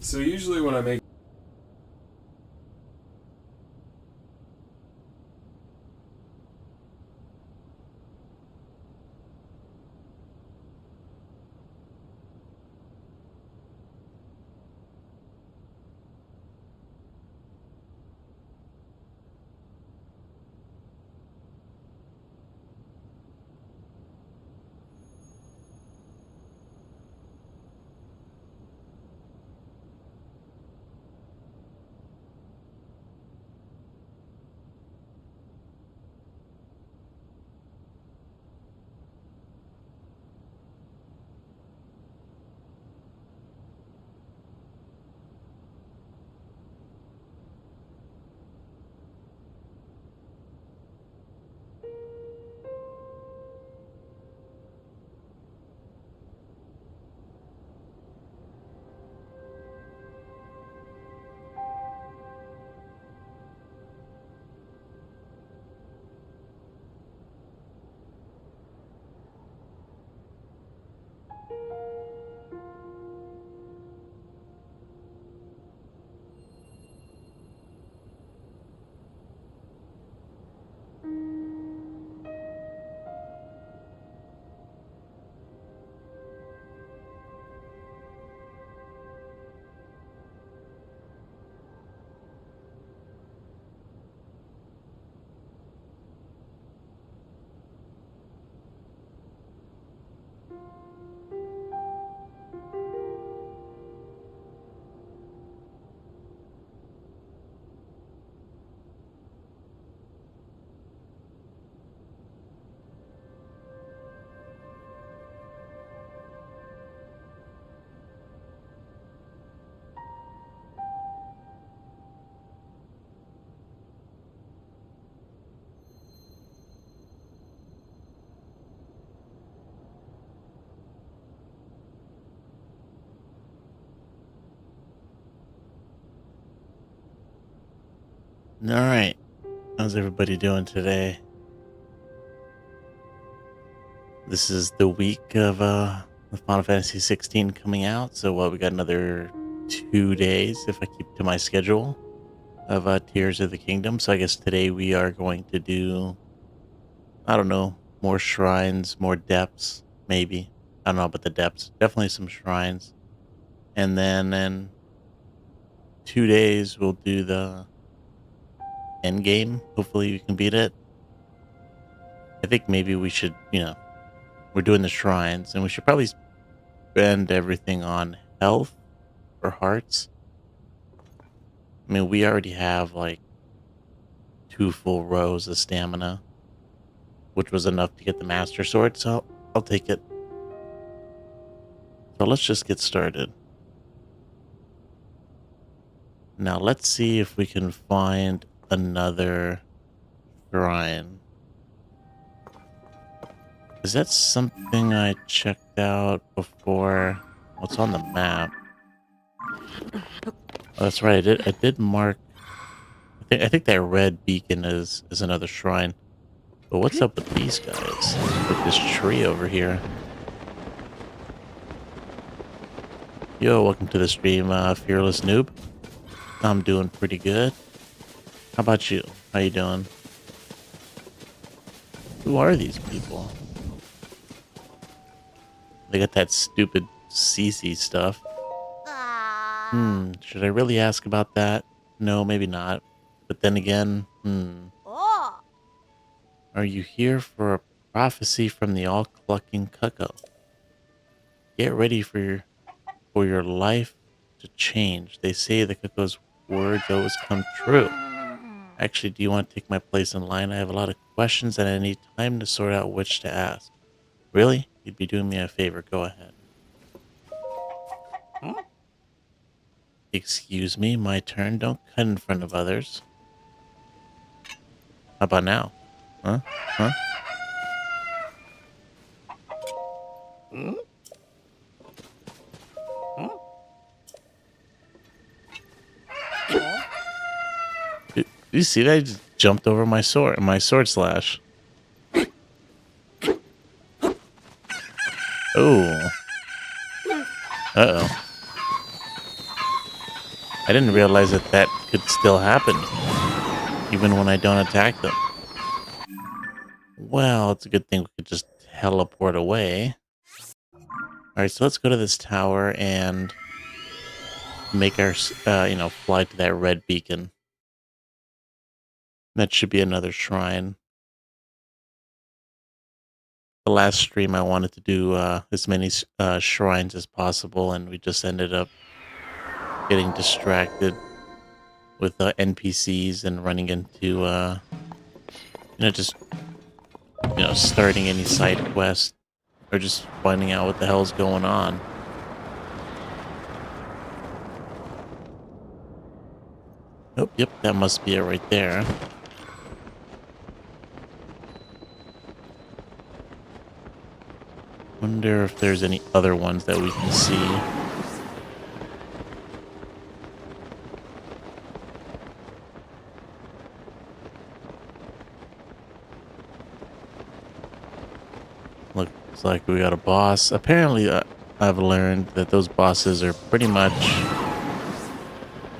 So usually when I make All right. How's everybody doing today? This is the week of the Final Fantasy 16 coming out. So we got another 2 days if I keep to my schedule of Tears of the Kingdom. So I guess today we are going to do, I don't know, more shrines, more depths, maybe. I don't know about the depths. Definitely some shrines. And then in 2 days we'll do the end game. Hopefully we can beat it. I think maybe we should, we're doing the shrines, and we should probably spend everything on health or hearts. I mean, we already have like 2 full rows of stamina, which was enough to get the Master Sword, so I'll take it. So let's just get started. Now let's see if we can find another shrine. Is that something I checked out before? What's on the map? Oh, that's right. I did mark. I think that red beacon is another shrine. But what's up with these guys? With this tree over here? Yo, welcome to the stream, Fearless Noob. I'm doing pretty good. How about you? How you doing? Who are these people? They got that stupid CC stuff. Should I really ask about that? No, maybe not. But then again, Are you here for a prophecy from the all-clucking cuckoo? Get ready for your life to change. They say the cuckoo's words always come true. Actually, do you want to take my place in line? I have a lot of questions and I need time to sort out which to ask. Really? You'd be doing me a favor. Go ahead. Excuse me, my turn. Don't cut in front of others. How about now? Huh? Huh? Did you see that? I just jumped over my sword slash. Oh. Uh-oh. I didn't realize that that could still happen, even when I don't attack them. Well, it's a good thing we could just teleport away. All right, so let's go to this tower and make our, fly to that red beacon. That should be another shrine. The last stream, I wanted to do as many shrines as possible, and we just ended up getting distracted with NPCs and running into, just, starting any side quest or just finding out what the hell's going on. Oh, yep, that must be it right there. Wonder if there's any other ones that we can see. Looks like we got a boss. Apparently, I've learned that those bosses are pretty much,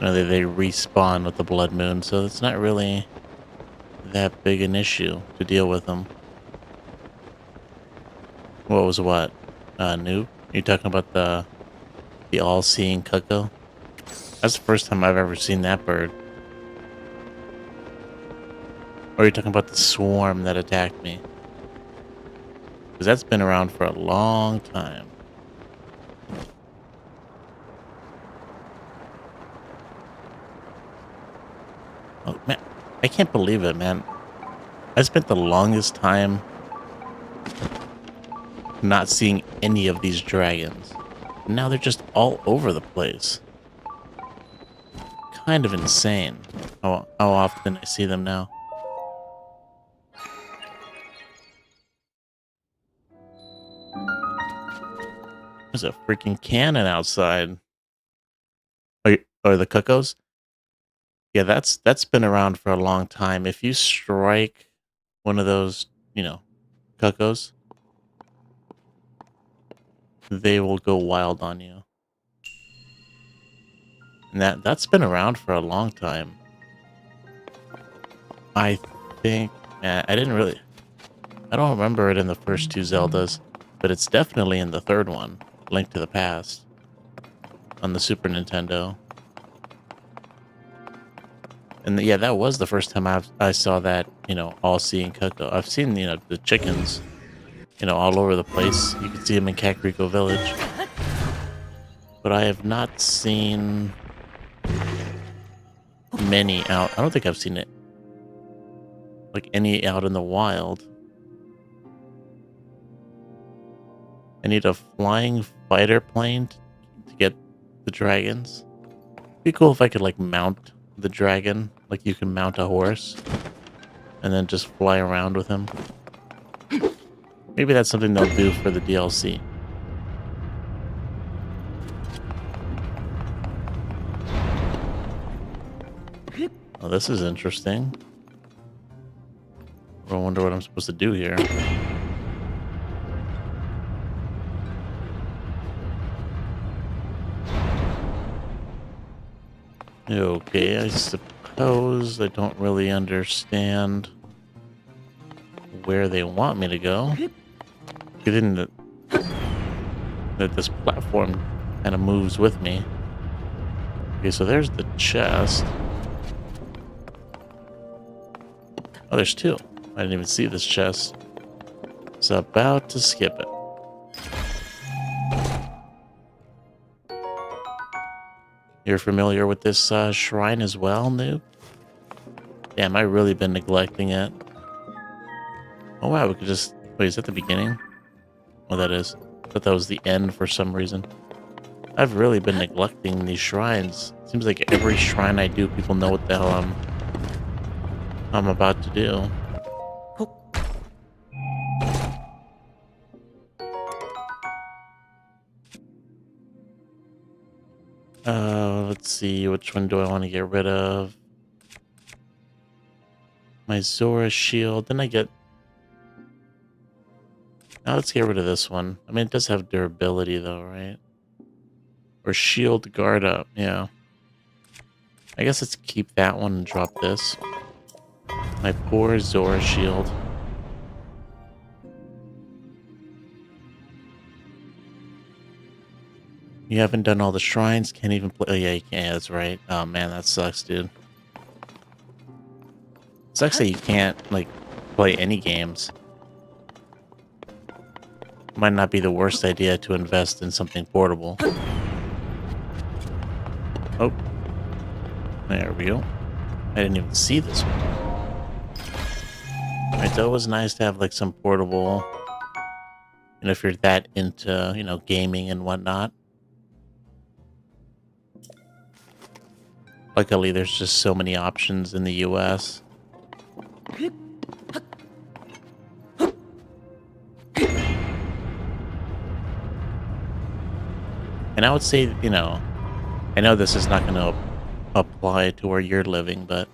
they respawn with the blood moon, so it's not really that big an issue to deal with them. What was what? Noob? You talking about the all-seeing cuckoo? That's the first time I've ever seen that bird. Or are you talking about the swarm that attacked me? Because that's been around for a long time. Oh, man. I can't believe it, man. I spent the longest time not seeing any of these dragons. Now they're just all over the place. Kind of insane how often I see them now. There's a freaking cannon outside. Or the cuckoos? Yeah, that's been around for a long time. If you strike one of those, cuckoos, they will go wild on you. And that's been around for a long time. I think, I don't remember it in the first two Zeldas, but it's definitely in the third one, Link to the Past, on the Super Nintendo. And yeah, that was the first time I saw that, all-seeing cuckoo. I've seen, the chickens, all over the place. You can see them in Kakariko Village. But I have not seen many out. I don't think I've seen it, like, any out in the wild. I need a flying fighter plane to get the dragons. It'd be cool if I could, like, mount the dragon, like you can mount a horse, and then just fly around with him. Maybe that's something they'll do for the DLC. Oh, this is interesting. I wonder what I'm supposed to do here. Okay, I suppose I don't really understand where they want me to go. Get in that this platform kind of moves with me. Okay, so there's the chest. Oh, there's two. I didn't even see this chest. So about to skip it. You're familiar with this shrine as well, noob? Damn, I've really been neglecting it. Oh wow, we could just... Wait, is that the beginning? Oh, that is. I thought that was the end for some reason. I've really been neglecting these shrines. Seems like every shrine I do, people know what the hell I'm about to do. Let's see, which one do I want to get rid of? My Zora shield. Then I get... Now let's get rid of this one. I mean, it does have durability though, right? Or shield guard up, yeah. I guess let's keep that one and drop this. My poor Zora shield. You haven't done all the shrines, can't even play. Oh, yeah, you can't. Yeah, that's right. Oh, man, that sucks, dude. Sucks that you can't, like, play any games. Might not be the worst idea to invest in something portable. Oh. There we go. I didn't even see this one. It's always nice to have, like, some portable... You know, if you're that into, you know, gaming and whatnot. Luckily, there's just so many options in the US. And I would say, you know, I know this is not going to apply to where you're living, but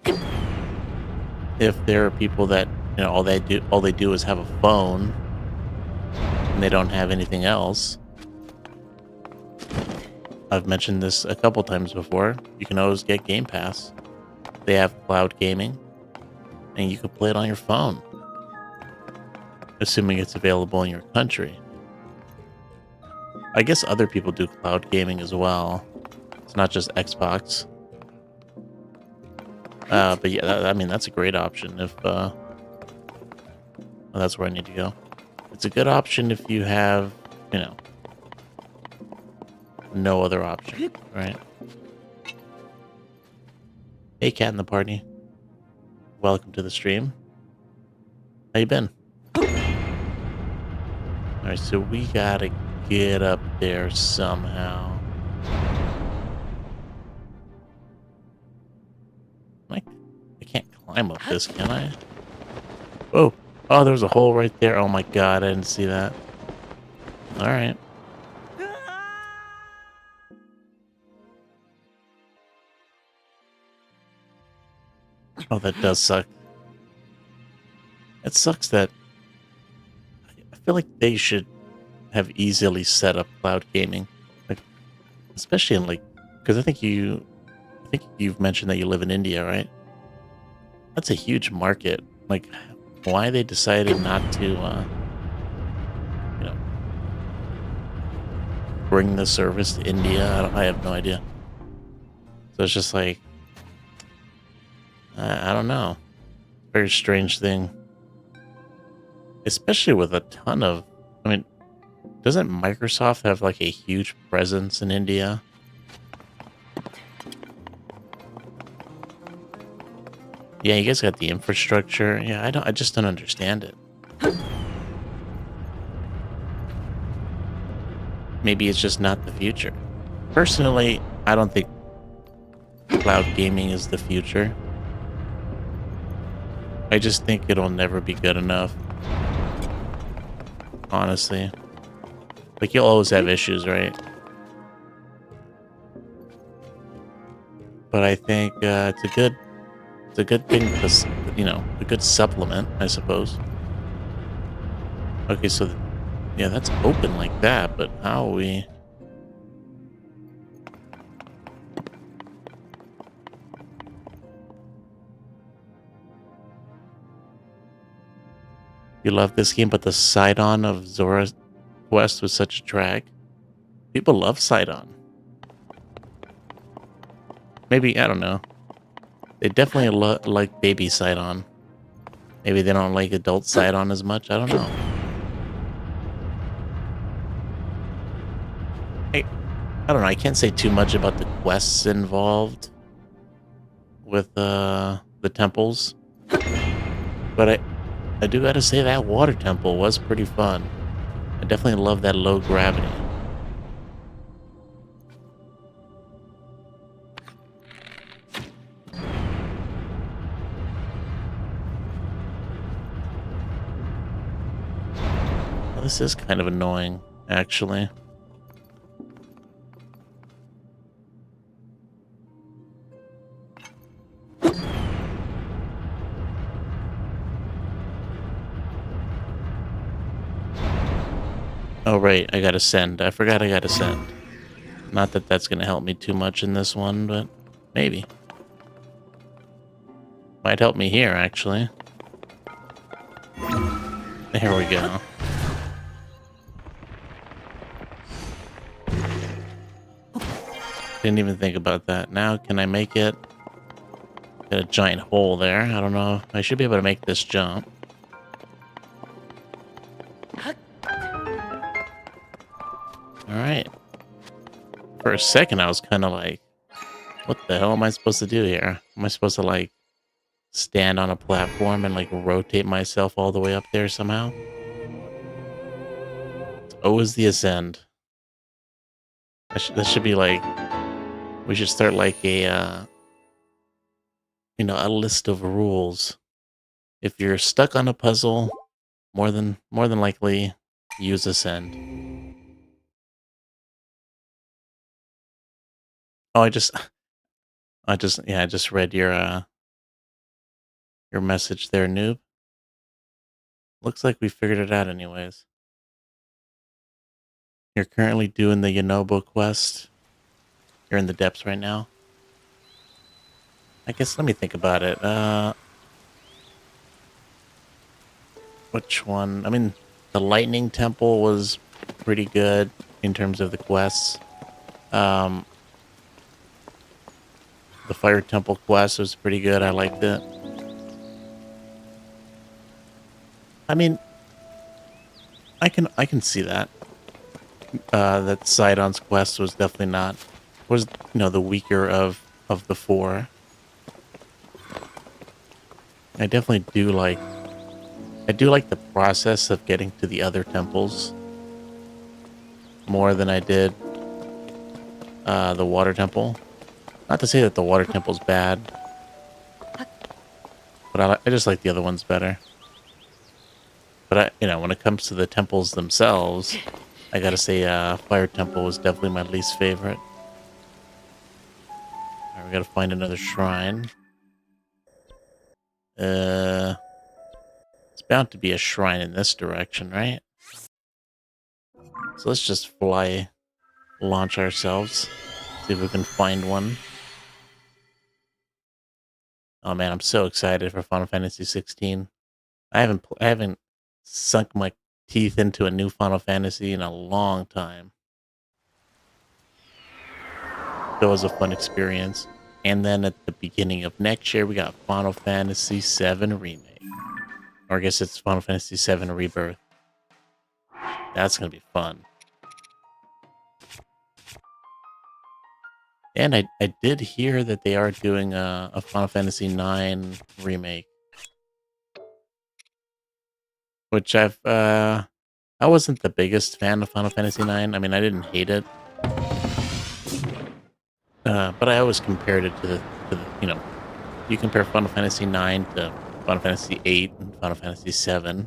if there are people that, you know, all they do is have a phone and they don't have anything else. I've mentioned this a couple times before. You can always get Game Pass. They have cloud gaming, and you can play it on your phone, assuming it's available in your country. I guess other people do cloud gaming as well. It's not just Xbox. But yeah, I mean, that's a great option if... well, that's where I need to go. It's a good option if you have, you know, no other option, right? Hey, cat in the party. Welcome to the stream. How you been? Alright, so we gotta get up there somehow. I can't climb up this, can I? Whoa! Oh, there's a hole right there. Oh my god, I didn't see that. Alright. Oh, that does suck. It sucks that... I feel like they should have easily set up cloud gaming. Like, especially in, like... Because I think you've mentioned that you live in India, right? That's a huge market. Like, why they decided not to, you know, bring the service to India, I have no idea. So it's just like... I don't know. Very strange thing. Especially with a ton of... I mean, doesn't Microsoft have like a huge presence in India? Yeah, you guys got the infrastructure. Yeah, I just don't understand it. Maybe it's just not the future. Personally, I don't think cloud gaming is the future. I just think it'll never be good enough. Honestly. Like, you'll always have issues, right? But I think it's a good thing to, you know, a good supplement, I suppose. Okay, so yeah, that's open like that, but how are we... You love this game, but the side-on of Zora's Quest was such a drag. People love side-on. Maybe, I don't know. They definitely like baby side-on. Maybe they don't like adult side-on as much. I don't know. I don't know. I can't say too much about the quests involved with the temples. But I do gotta say that water temple was pretty fun. I definitely love that low gravity. Well, this is kind of annoying, actually. Oh, right, I gotta send. I forgot I gotta send. Not that that's gonna help me too much in this one, but maybe. Might help me here, actually. There we go. Didn't even think about that. Now, can I make it? Got a giant hole there. I don't know. I should be able to make this jump. Alright. For a second, I was kind of like, what the hell am I supposed to do here? Am I supposed to, like, stand on a platform and, like, rotate myself all the way up there somehow? It's always the ascend. That should be, like, we should start, like, a list of rules. If you're stuck on a puzzle, more than likely, use ascend. Oh, I just read your message there, noob. Looks like we figured it out anyways. You're currently doing the Yonobo quest. You're in the depths right now. I guess let me think about it. Which one? I mean, the Lightning Temple was pretty good in terms of the quests. The Fire Temple quest was pretty good. I liked it. I mean, I can see that. That Sidon's quest was definitely not the weaker of the four. I definitely do like the process of getting to the other temples more than I did the water temple. Not to say that the water temple's bad, but I just like the other ones better. But when it comes to the temples themselves, I gotta say, Fire Temple was definitely my least favorite. Alright, we gotta find another shrine. It's bound to be a shrine in this direction, right? So let's just launch ourselves, see if we can find one. Oh man, I'm so excited for Final Fantasy 16. I haven't sunk my teeth into a new Final Fantasy in a long time. That was a fun experience. And then at the beginning of next year, we got Final Fantasy VII Remake. Or I guess it's Final Fantasy VII Rebirth. That's going to be fun. And I did hear that they are doing a Final Fantasy IX remake. Which I wasn't the biggest fan of Final Fantasy IX. I mean, I didn't hate it. But I always compared it to the you compare Final Fantasy IX to Final Fantasy VIII and Final Fantasy VII,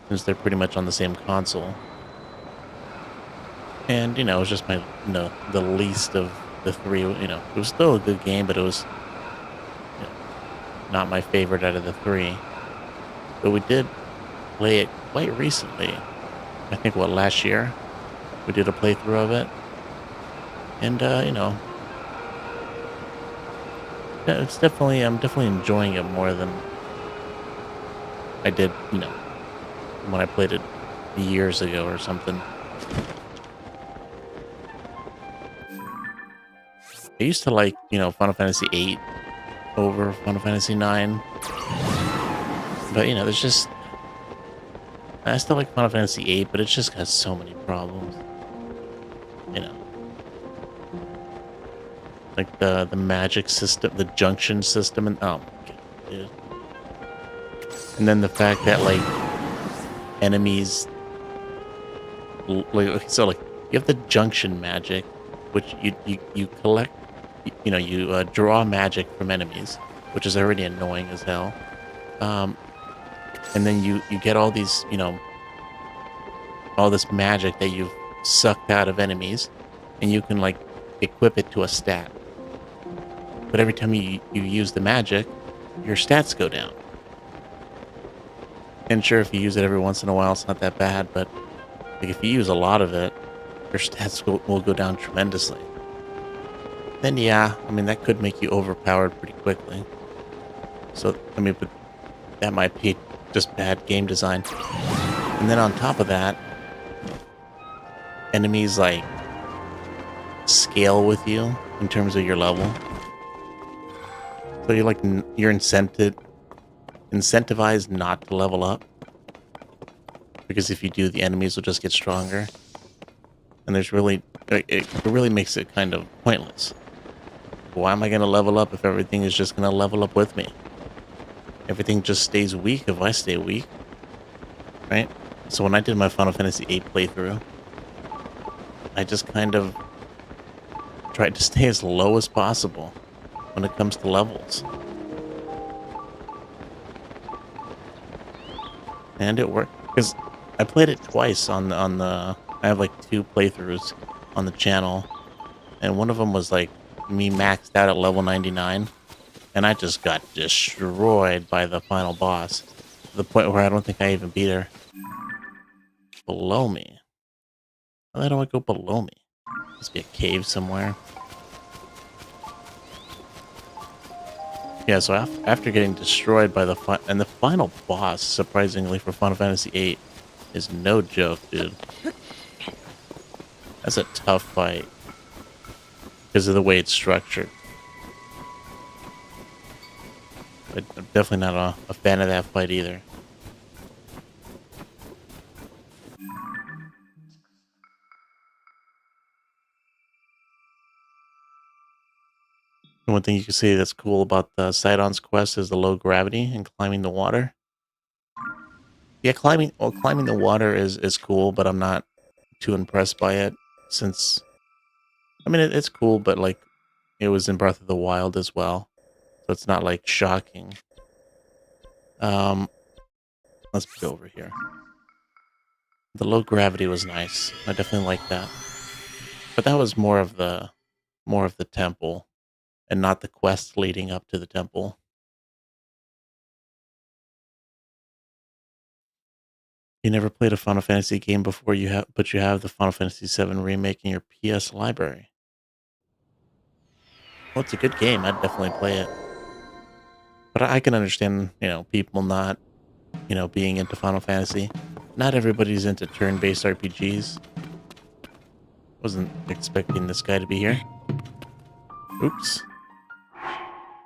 since they're pretty much on the same console. And, it was just the least of the three. It was still a good game, but it was not my favorite out of the three. But we did play it quite recently. I think, last year? We did a playthrough of it. And, I'm definitely enjoying it more than I did, when I played it years ago or something. I used to like, Final Fantasy VIII over Final Fantasy IX. But, there's just... I still like Final Fantasy VIII, but it just got so many problems. Like the magic system, the junction system, and oh my god, dude. And then the fact that enemies, you have the junction magic, which you collect, you draw magic from enemies, which is already annoying as hell. And then you get all these, all this magic that you've sucked out of enemies, and you can equip it to a stat. But every time you use the magic, your stats go down. And sure, if you use it every once in a while, it's not that bad, but if you use a lot of it, your stats will go down tremendously. Then yeah, I mean, that could make you overpowered pretty quickly. So, I mean, but that might be just bad game design. And then on top of that, enemies like scale with you in terms of your level. So you're like you're incentivized not to level up, because if you do, the enemies will just get stronger. And there's really it really makes it kind of pointless. Why am I going to level up if everything is just going to level up with me? Everything just stays weak if I stay weak, right? So when I did my Final Fantasy VIII playthrough, I just kind of tried to stay as low as possible when it comes to levels. And it worked, because I played it twice on the I have like 2 playthroughs on the channel, and one of them was like me maxed out at level 99, and I just got destroyed by the final boss to the point where I don't think I even beat her. Below me? Why don't I go below me? Must be a cave somewhere. Yeah, so after getting destroyed by the final boss, surprisingly for Final Fantasy VIII, is no joke, dude. That's a tough fight because of the way it's structured. But I'm definitely not a fan of that fight either. And one thing you can say that's cool about the Sidon's quest is the low gravity and climbing the water. Yeah, climbing the water is cool, but I'm not too impressed by it, since I mean it's cool, but like it was in Breath of the Wild as well, so it's not like shocking. Um, let's go over here. The low gravity was nice. I definitely like that, but that was more of the temple and not the quest leading up to the temple. You never played a Final Fantasy game before, but you have the Final Fantasy VII remake in your PS library. Well, it's a good game. I'd definitely play it. But I can understand, people not, being into Final Fantasy. Not everybody's into turn-based RPGs. Wasn't expecting this guy to be here. Oops.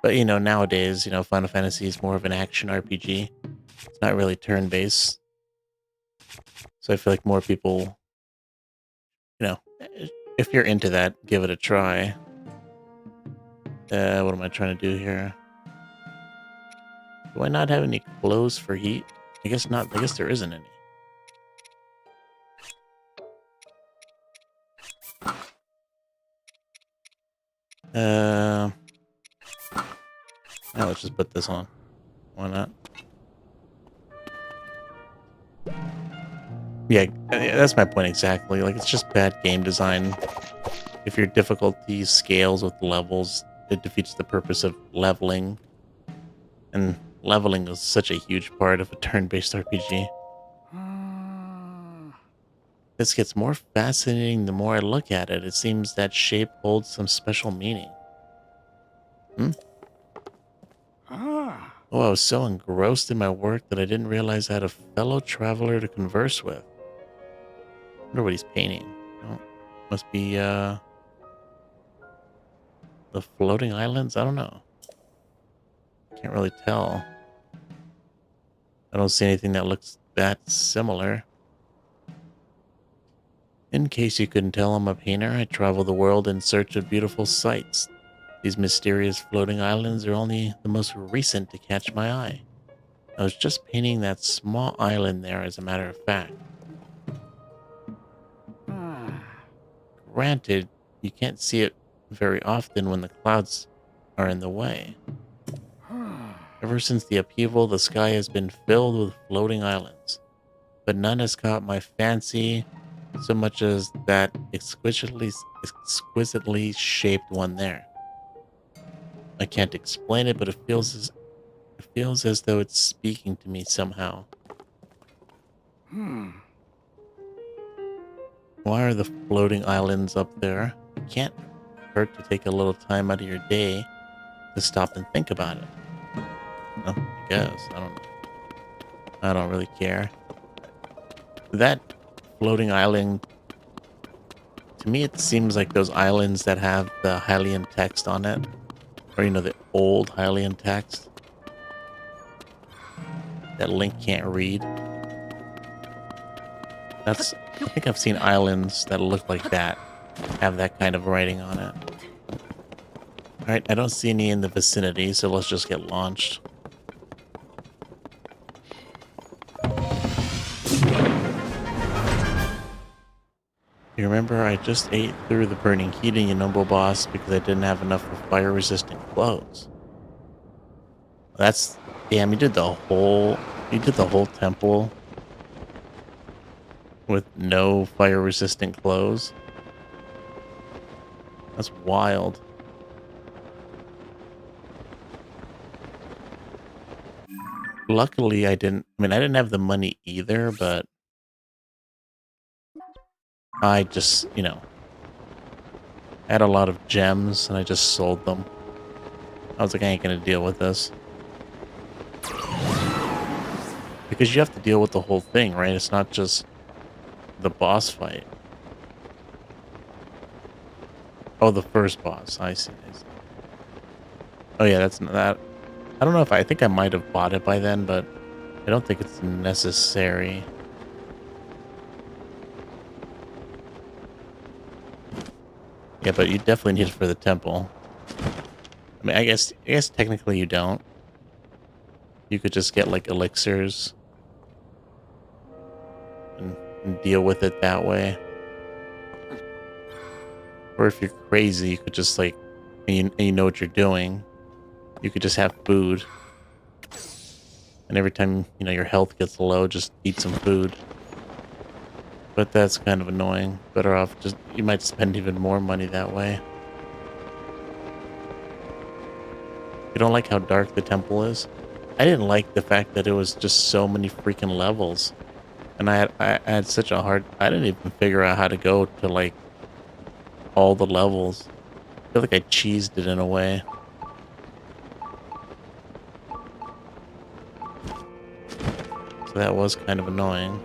But, nowadays, Final Fantasy is more of an action RPG. It's not really turn-based. So I feel like more people, if you're into that, give it a try. What am I trying to do here? Do I not have any clothes for heat? I guess not. I guess there isn't any. Now let's just put this on. Why not? Yeah, that's my point exactly. Like, it's just bad game design. If your difficulty scales with levels, it defeats the purpose of leveling. And leveling is such a huge part of a turn-based RPG. This gets more fascinating the more I look at it. It seems that shape holds some special meaning. Oh, I was so engrossed in my work that I didn't realize I had a fellow traveler to converse with. I wonder what he's painting. Oh, must be the floating islands? I don't know. Can't really tell. I don't see anything that looks that similar. In case you couldn't tell, I'm a painter. I travel the world in search of beautiful sights. These mysterious floating islands are only the most recent to catch my eye. I was just painting that small island there, as a matter of fact. Granted, you can't see it very often when the clouds are in the way. Ever since the upheaval, the sky has been filled with floating islands, but none has caught my fancy so much as that exquisitely shaped one there. I can't explain it, but it feels as though it's speaking to me somehow. Why are the floating islands up there? It can't hurt to take a little time out of your day to stop and think about it. I guess. I don't really care. That floating island, to me, it seems like those islands that have the Hylian text on it. Or, the old Hylian text that Link can't read. I think I've seen islands that look like that, have that kind of writing on it. Alright, I don't see any in the vicinity, so let's just get launched. You remember I just ate through the burning heat in Yunombo boss because I didn't have enough of fire-resistant clothes. That's... Damn, you did the whole temple with no fire-resistant clothes. That's wild. Luckily, I didn't have the money either, but I just, I had a lot of gems and I just sold them. I was like, I ain't gonna deal with this. Because you have to deal with the whole thing, right? It's not just the boss fight. Oh, the first boss. I see. Oh yeah, that's not that. I don't know if I think I might have bought it by then, but I don't think it's necessary. Yeah, but you definitely need it for the temple. I mean, I guess technically you don't. You could just get like elixirs and deal with it that way. Or if you're crazy, you could just like, and you know what you're doing, you could just have food. And every time, your health gets low, just eat some food. But that's kind of annoying. Better off you might spend even more money that way. You don't like how dark the temple is? I didn't like the fact that it was just so many freaking levels. And I had such a hard... I didn't even figure out how to go to, like, all the levels. I feel like I cheesed it in a way. So that was kind of annoying.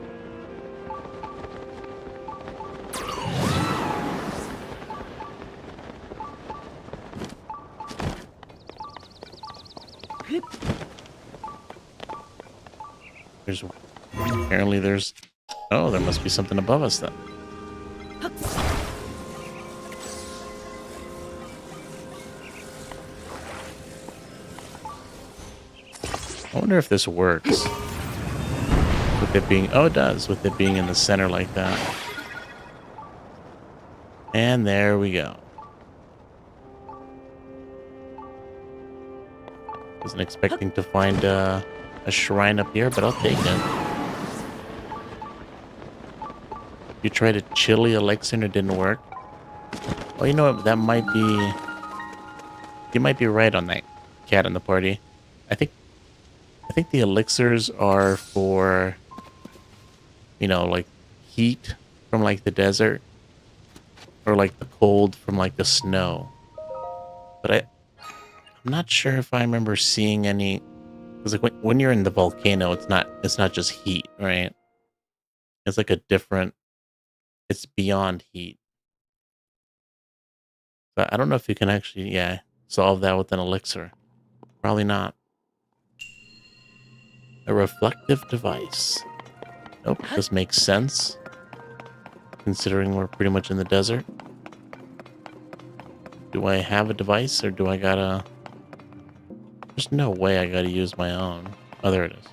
Apparently there's... Oh, there must be something above us then. I wonder if this works. With it being... Oh, it does. With it being in the center like that. And there we go. Wasn't expecting to find a shrine up here, but I'll take it. You tried a chili elixir and it didn't work. Oh, you know what? That might be... You might be right on that, cat in the party. I think the elixirs are for, like heat from like the desert, or like the cold from like the snow. But I'm not sure if I remember seeing any. Because like when you're in the volcano, it's not just heat, right? It's like a different. It's beyond heat. But I don't know if you can actually, solve that with an elixir. Probably not. A reflective device. Nope, this makes sense. Considering we're pretty much in the desert. Do I have a device or do I gotta... There's no way I gotta use my own. Oh, there it is.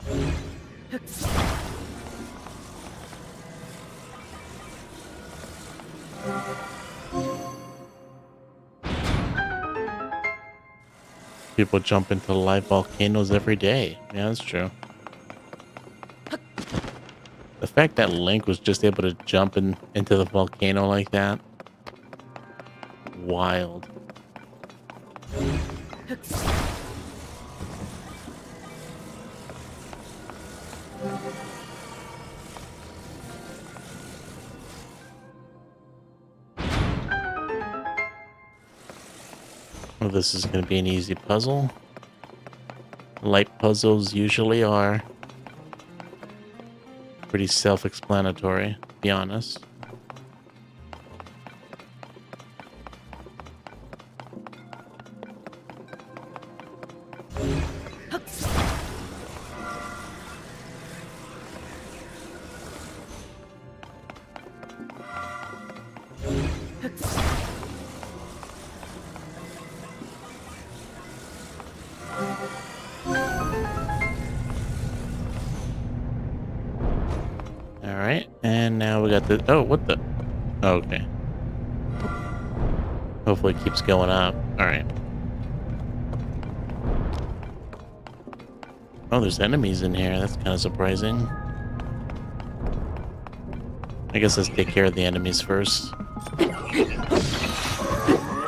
People jump into live volcanoes every day. Yeah, that's true. The fact that Link was just able to jump into the volcano like that. Wild. Well, this is going to be an easy puzzle. light puzzles usually are. Pretty self-explanatory, to be honest. All right, and now we got the. Oh, what the? Oh, okay. Hopefully, it keeps going up. All right. Oh, there's enemies in here. That's kind of surprising. I guess let's take care of the enemies first.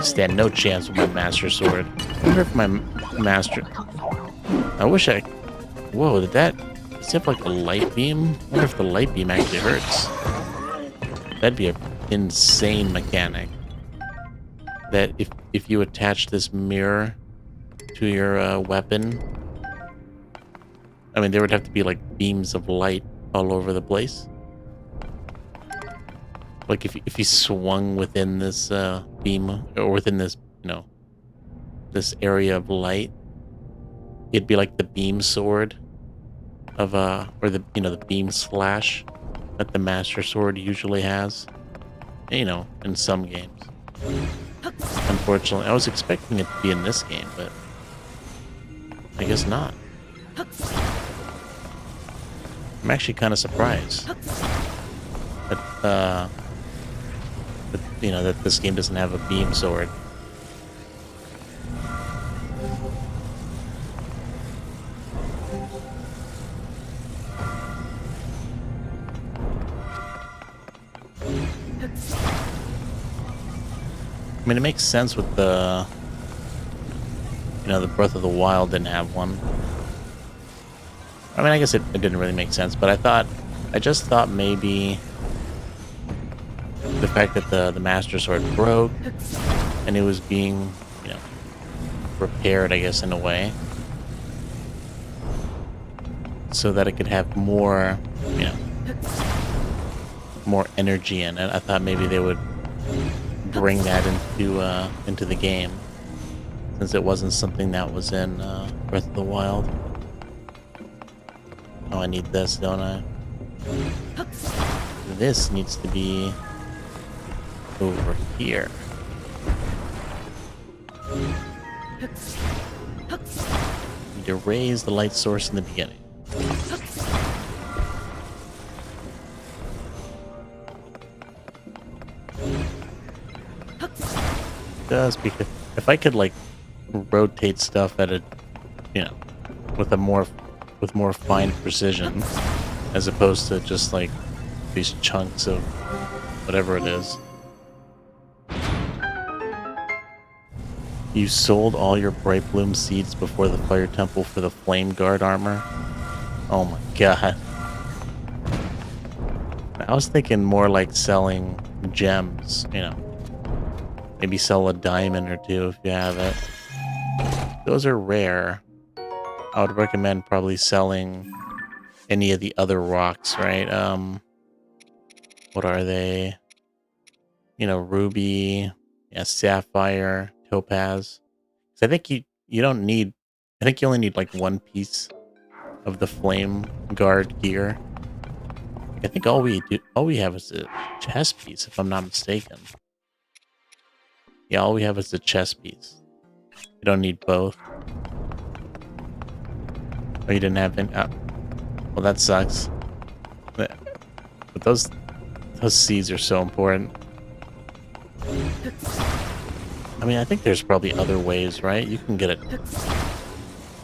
Stand no chance with my master sword. I wonder if my master. I wish I. Whoa, did that? Does it have like a light beam? I wonder if the light beam actually hurts. That'd be an insane mechanic. That if you attach this mirror to your weapon, I mean, there would have to be like beams of light all over the place. Like if you swung within this beam or within this, this area of light, it'd be like the beam sword of or the the beam slash that the master sword usually has. In some games. Unfortunately, I was expecting it to be in this game, but I guess not. I'm actually kind of surprised that that this game doesn't have a beam sword. I mean, it makes sense with the the Breath of the Wild didn't have one. I mean, I guess it didn't really make sense, but I just thought maybe the fact that the Master Sword broke and it was being, repaired, I guess, in a way, so that it could have more, more energy in it. I thought maybe they would bring that into the game, since it wasn't something that was in Breath of the Wild. Oh, I need this, don't I? This needs to be over here. Need to raise the light source in the beginning. Does, because if I could like rotate stuff at a with more fine precision, as opposed to just like these chunks of whatever it is. You sold all your Bright Bloom seeds before the Fire Temple for the Flame Guard armor? Oh my god. I was thinking more like selling gems, Maybe sell a diamond or two if you have it. Those are rare. I would recommend probably selling any of the other rocks, right? What are they? Ruby, sapphire, topaz. So I think you don't need. I think you only need like one piece of the flame guard gear. I think all we have is a chest piece, if I'm not mistaken. Yeah, all we have is the chest piece. You don't need both. Oh, you didn't have any. Oh. Well, that sucks. But those seeds are so important. I mean, I think there's probably other ways, right? You can get it.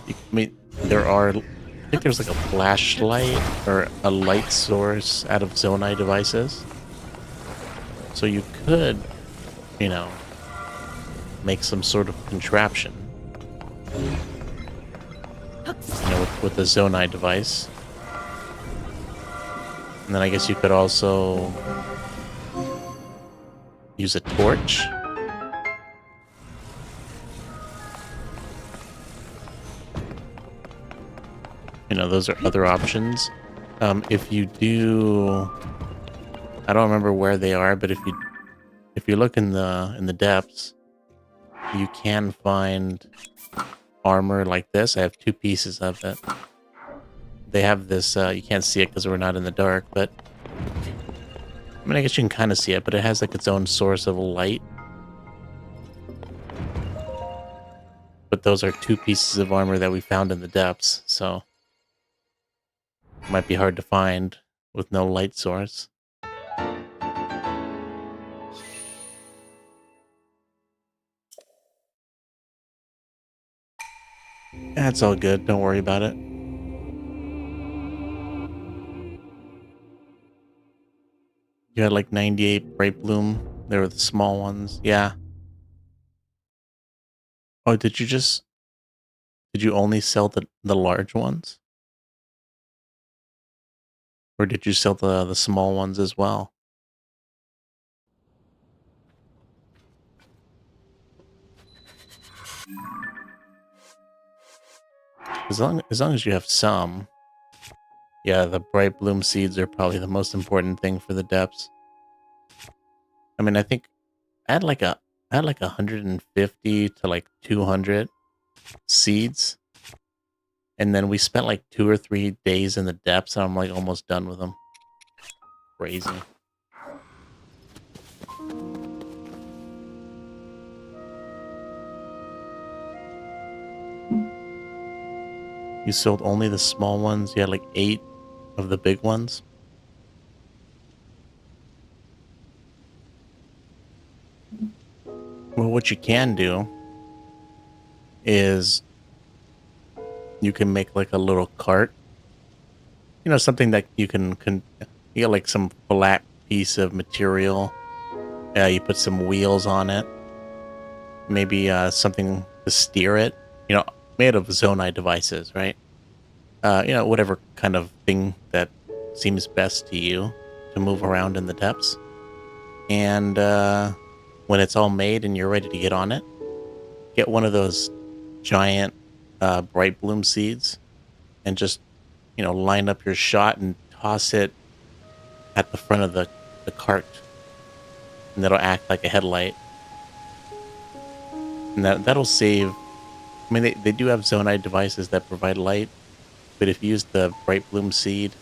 I mean, there are. I think there's like a flashlight or a light source out of Zonai devices. So you could, make some sort of contraption. With the Zonai device. And then I guess you could also use a torch. those are other options. If you do, I don't remember where they are, but if you look in the depths, you can find armor like this. I have two pieces of it. They have this, you can't see it because we're not in the dark, but I mean, I guess you can kind of see it, but it has like its own source of light. But those are two pieces of armor that we found in the depths, so it might be hard to find with no light source. That's all good. Don't worry about it. You had like 98 bright bloom. They were the small ones. Yeah. Oh, did you only sell the large ones? Or did you sell the small ones as well? As long as you have some. Yeah, the bright bloom seeds are probably the most important thing for the depths. I mean, I think I had like a I had like 150 to like 200 seeds, and then we spent like 2 or 3 days in the depths, and I'm like almost done with them. Crazy. You sold only the small ones. You had like 8 of the big ones. Well, what you can do is you can make like a little cart. Something that you can you get like some flat piece of material. You put some wheels on it. Maybe something to steer it. Made of Zonai devices, right? Whatever kind of thing that seems best to you to move around in the depths. And when it's all made and you're ready to get on it, get one of those giant bright bloom seeds and just, line up your shot and toss it at the front of the cart. And that'll act like a headlight. And that'll save. I mean, they do have Zonai devices that provide light, but if you use the bright bloom seed,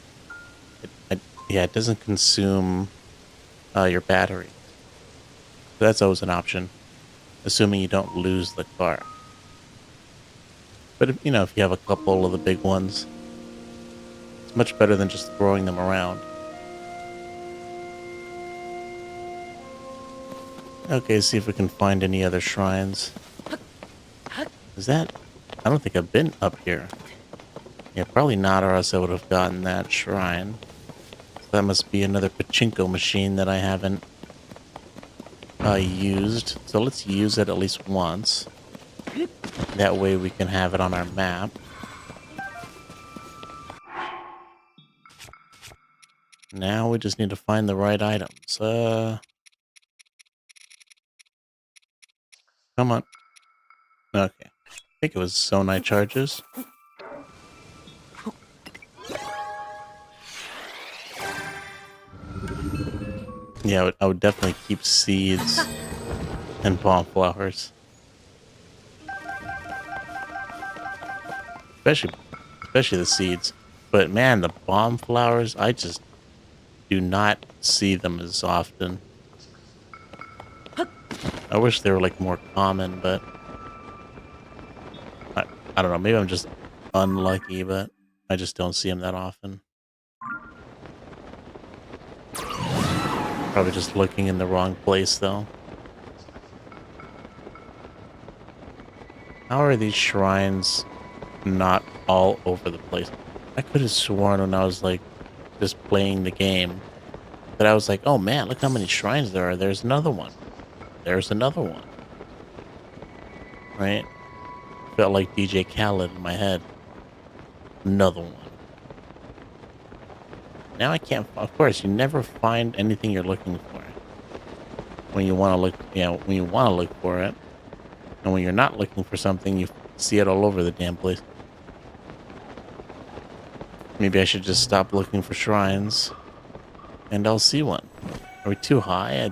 it doesn't consume your battery. So that's always an option, assuming you don't lose the car. But if you have a couple of the big ones, it's much better than just throwing them around. Okay, see if we can find any other shrines. Is that? I don't think I've been up here. Yeah, probably not, or else I would have gotten that shrine. So that must be another pachinko machine that I haven't used. So let's use it at least once. That way we can have it on our map. Now we just need to find the right items. Come on. Okay. I think it was Zonai charges. Yeah, I would definitely keep seeds and palm flowers. Especially the seeds. But man, the bomb flowers, I just do not see them as often. I wish they were like more common, but I don't know. Maybe I'm just unlucky, but I just don't see them that often. Probably just looking in the wrong place, though. How are these shrines not all over the place? I could have sworn when I was like just playing the game that I was like, oh man, look how many shrines there are. There's another one. There's another one. Right? Felt like DJ Khaled in my head. Another one. Now I can't. Of course, you never find anything you're looking for when you want to look. When you want to look for it, and when you're not looking for something, you see it all over the damn place. Maybe I should just stop looking for shrines and I'll see one. Are we too high?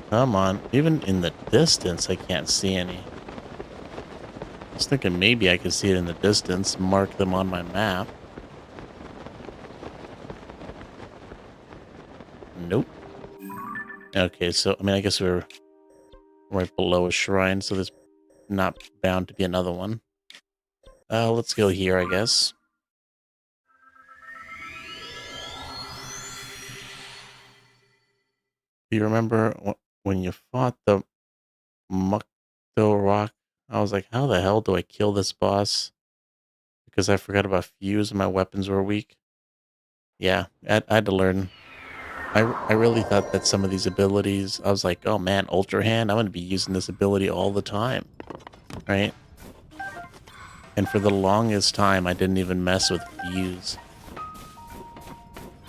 Come on. Even in the distance, I can't see any. I was thinking maybe I could see it in the distance, mark them on my map. Nope. Okay, so, I mean, I guess we're right below a shrine, so there's not bound to be another one. Let's go here, I guess. Do you remember when you fought the Mukto Rock? I was like, how the hell do I kill this boss? Because I forgot about fuse and my weapons were weak. Yeah, I had to learn. I really thought that some of these abilities, I was like, oh man, Ultra Hand, I'm going to be using this ability all the time, right? And for the longest time, I didn't even mess with fuse.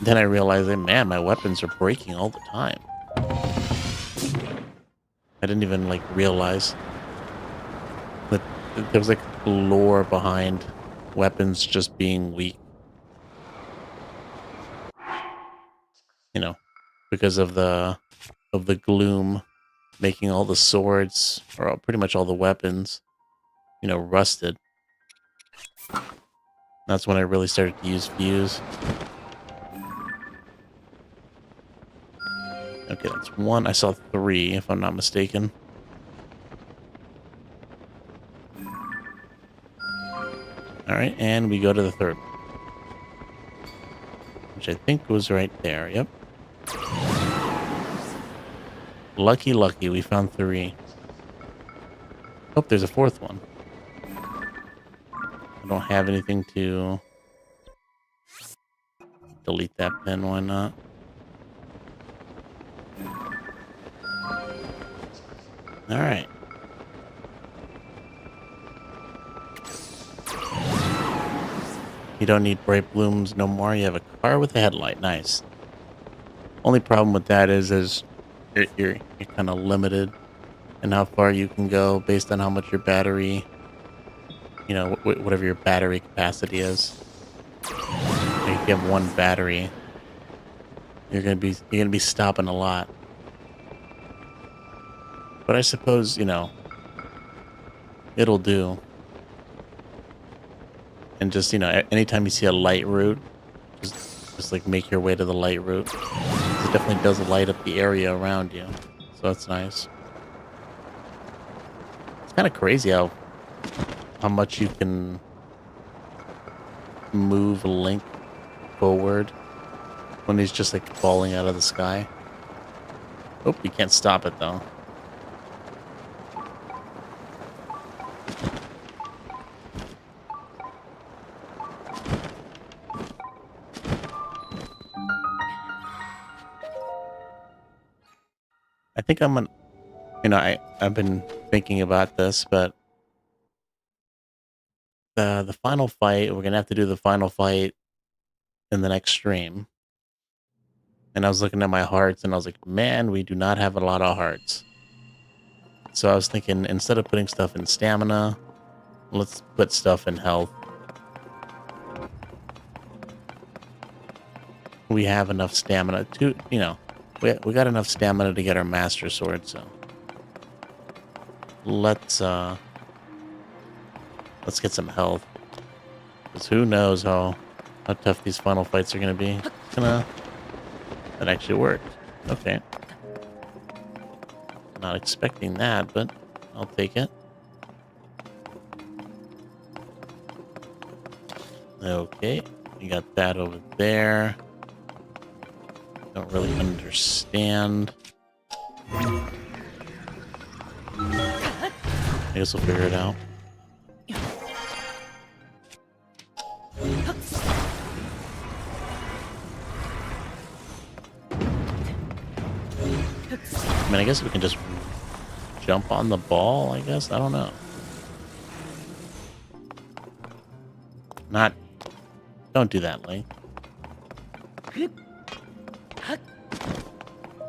Then I realized that, man, my weapons are breaking all the time. I didn't even, like, realize that there was, like, lore behind weapons just being weak. You know, because of the gloom making all the swords, or pretty much all the weapons, rusted. That's when I really started to use fuse. Okay, that's one. I saw three, if I'm not mistaken. Alright, and we go to the third, which I think was right there. Yep. Lucky, lucky, we found three. Oh, there's a fourth one. I don't have anything to delete that pin. Why not? Alright. You don't need bright blooms no more. You have a car with a headlight. Nice. Only problem with that is you're kind of limited in how far you can go based on how much your battery, whatever your battery capacity is. Like if you have one battery, you're gonna be stopping a lot. But I suppose, it'll do. And just, anytime you see a light route, just like make your way to the light route. It definitely does light up the area around you. So that's nice. It's kind of crazy how much you can move Link forward when he's just like falling out of the sky. Oh, you can't stop it though. I think I'm gonna, I've been thinking about this, but the final fight, we're gonna have to do the final fight in the next stream. And I was looking at my hearts and I was like, man, we do not have a lot of hearts. So I was thinking, instead of putting stuff in stamina, let's put stuff in health. We have enough stamina to, we got enough stamina to get our master sword, so let's get some health. Because who knows how tough these final fights are gonna be. That actually worked. Okay. Not expecting that, but I'll take it. Okay, you got that over there. Don't really understand. I guess we'll figure it out. I mean, I guess we can just jump on the ball, I guess. I don't know. Don't do that, Link.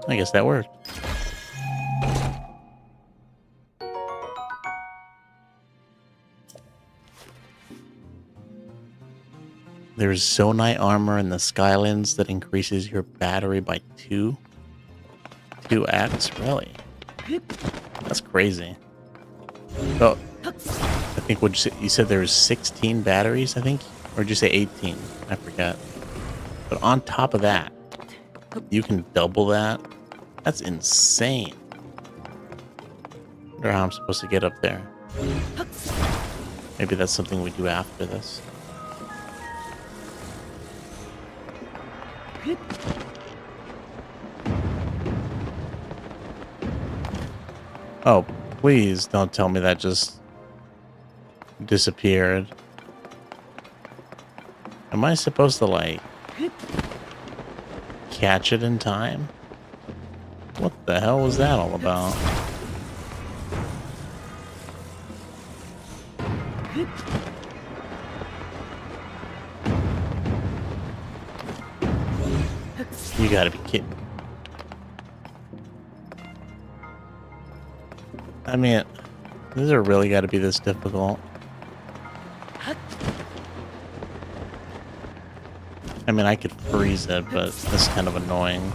I guess that worked. There's Zonite armor in the Skylands that increases your battery by 2x. Really? That's crazy. Oh, I think you said there was 16 batteries, I think? Or did you say 18? I forgot. But on top of that, you can double that. That's insane. I wonder how I'm supposed to get up there. Maybe that's something we do after this. Oh, please don't tell me that just disappeared. Am I supposed to, like, catch it in time? What the hell was that all about? You gotta be kidding. I mean, these are really gotta be this difficult. I mean, I could freeze it, but that's kind of annoying.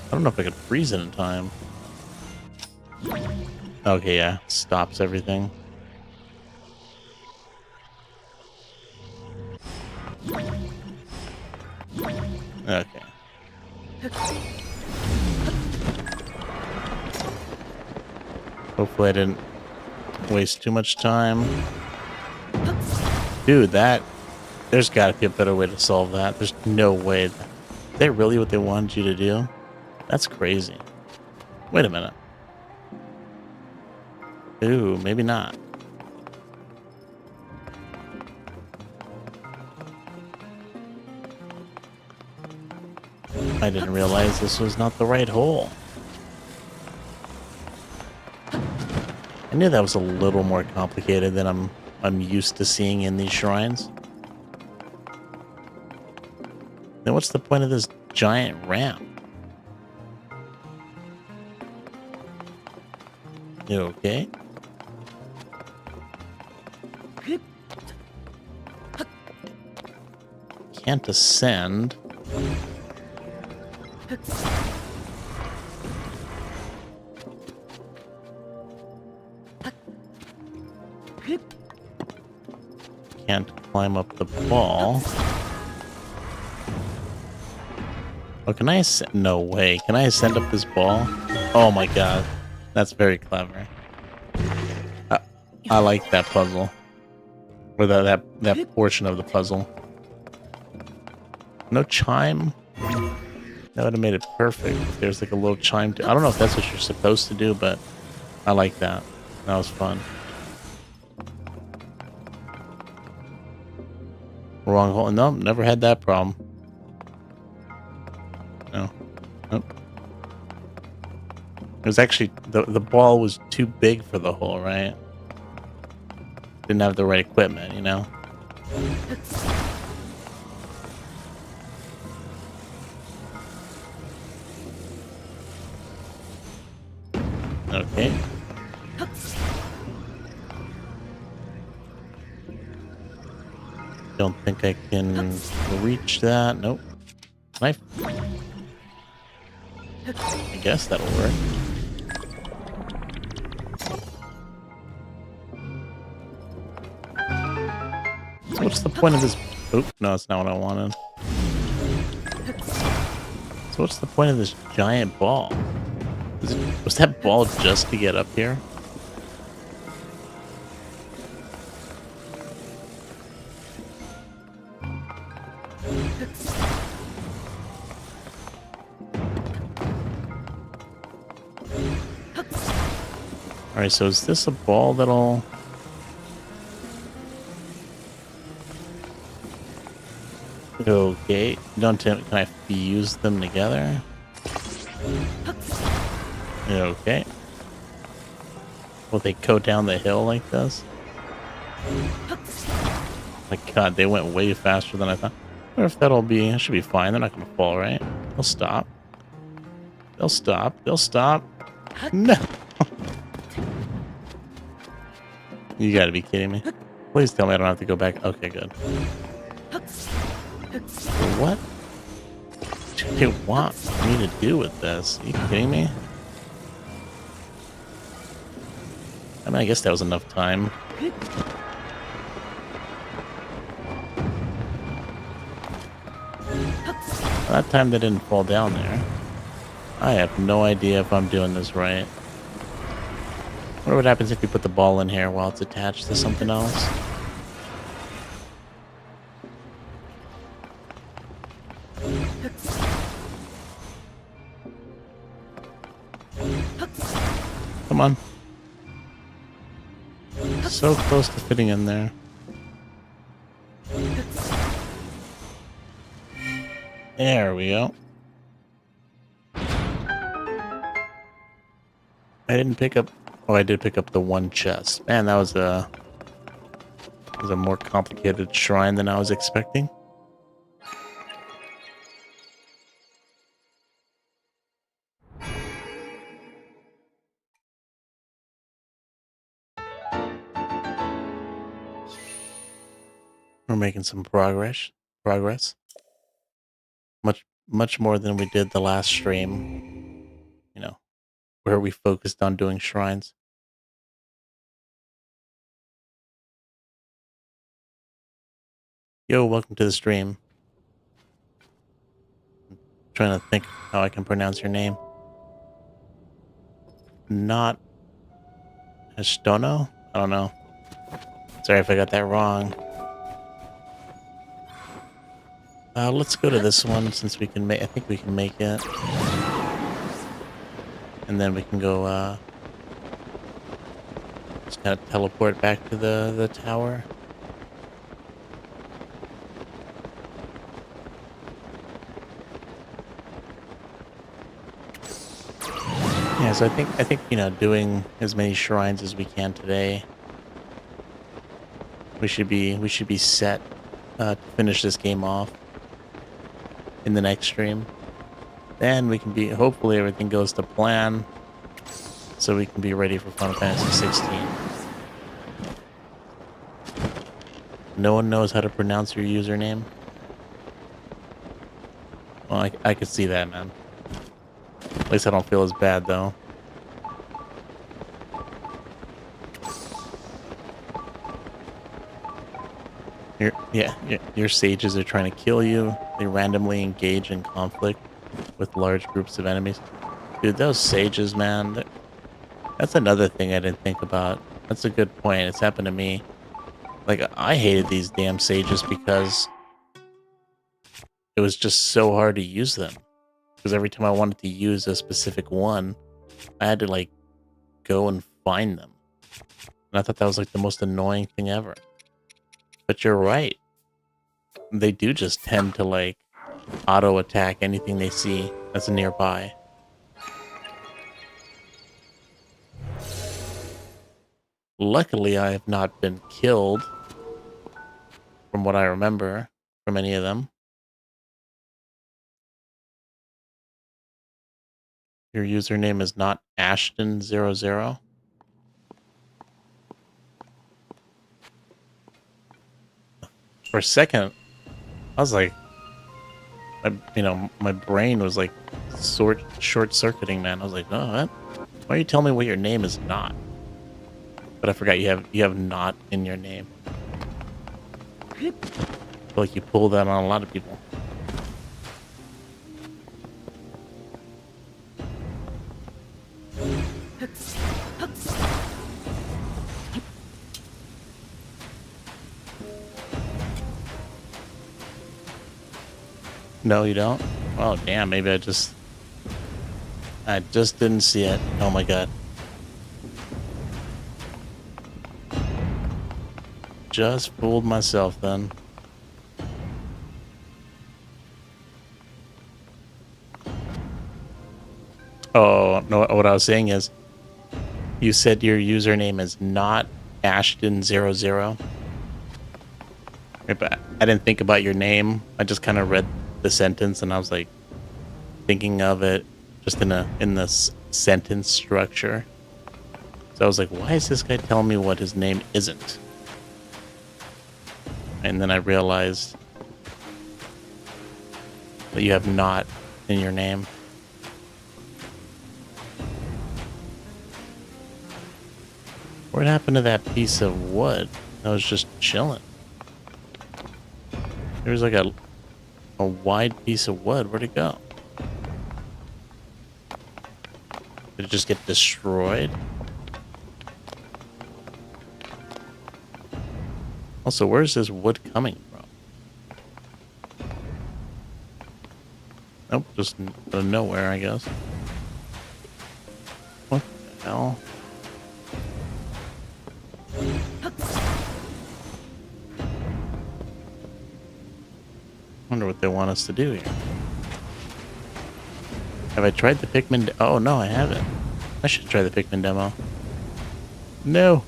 I don't know if I could freeze it in time. Okay, yeah. Stops everything. Okay. Hopefully I didn't waste too much time. Dude, there's gotta be a better way to solve that. There's no way. Is that really what they wanted you to do? That's crazy. Wait a minute. Ooh, maybe not. I didn't realize this was not the right hole. I knew that was a little more complicated than I'm used to seeing in these shrines. Then what's the point of this giant ramp? You okay? Can't ascend. Can't climb up the ball. Oh, can I ascend? No way. Can I ascend up this ball? Oh my god. That's very clever. I like that puzzle. Or that portion of the puzzle. No chime? That would have made it perfect if there's like a little chime to... I don't know if that's what you're supposed to do, but I like that. That was fun. Wrong hole. No, never had that problem. No. Nope. It was actually... The ball was too big for the hole, right? Didn't have the right equipment, you know? Okay. Don't think I can reach that. Nope. Knife. I guess that'll work. So what's the point of this? Oop, no, that's not what I wanted. So what's the point of this giant ball? Was that ball just to get up here? Alright, so is this a ball that'll... Okay, don't tell me, can I fuse them together? Okay. Will they go down the hill like this? My god, they went way faster than I thought. I wonder if that'll be... It should be fine. They're not going to fall, right? They'll stop. They'll stop. They'll stop. No! You gotta be kidding me. Please tell me I don't have to go back. Okay, good. What do they want me to do with this? Are you kidding me? I mean, I guess that was enough time. That time they didn't fall down there. I have no idea if I'm doing this right. Wonder what happens if you put the ball in here while it's attached to something else. Come on. So close to fitting in there. There we go. I didn't pick up... Oh, I did pick up the one chest. Man, that was a more complicated shrine than I was expecting. We're making some progress. Much more than we did the last stream. You know, where we focused on doing shrines. Yo, welcome to the stream. I'm trying to think how I can pronounce your name. Not Estono? I don't know. Sorry if I got that wrong. Let's go to this one since we can make. I think we can make it, and then we can go. Just kind of teleport back to the tower. Yeah, so I think doing as many shrines as we can today. We should be set to finish this game off in the next stream. Then we can be, hopefully everything goes to plan, so we can be ready for Final Fantasy 16. No one knows how to pronounce your username? Well, I could see that, man. At least I don't feel as bad, though. Your sages are trying to kill you. They randomly engage in conflict with large groups of enemies. Dude, those sages, man. That's another thing I didn't think about. That's a good point. It's happened to me. Like, I hated these damn sages because it was just so hard to use them. Because every time I wanted to use a specific one, I had to, like, go and find them. And I thought that was, like, the most annoying thing ever. But you're right. They do just tend to, like, auto-attack anything they see that's nearby. Luckily, I have not been killed, from what I remember, from any of them. Your username is not Ashton00. For a second, I was like, my brain was like short-circuiting, man. I was like, oh, what? Why are you telling me what your name is not? But I forgot you have not in your name. I feel like you pull that on a lot of people. No, you don't? Oh, damn, maybe I just didn't see it. Oh my god. Just fooled myself then. Oh, no, what I was saying is, you said your username is not Ashton00. But I didn't think about your name. I just kind of read the sentence and I was like thinking of it just in the sentence structure. So I was like, why is this guy telling me what his name isn't? And then I realized that you have not in your name. What happened to that piece of wood that was just chilling? There was like a wide piece of wood. Where'd it go? Did it just get destroyed? Also, where's this wood coming from? Nope, just out of nowhere, I guess. What the hell? Wonder what they want us to do here. Have I tried the Pikmin? Oh no, I haven't. I should try the Pikmin demo. No.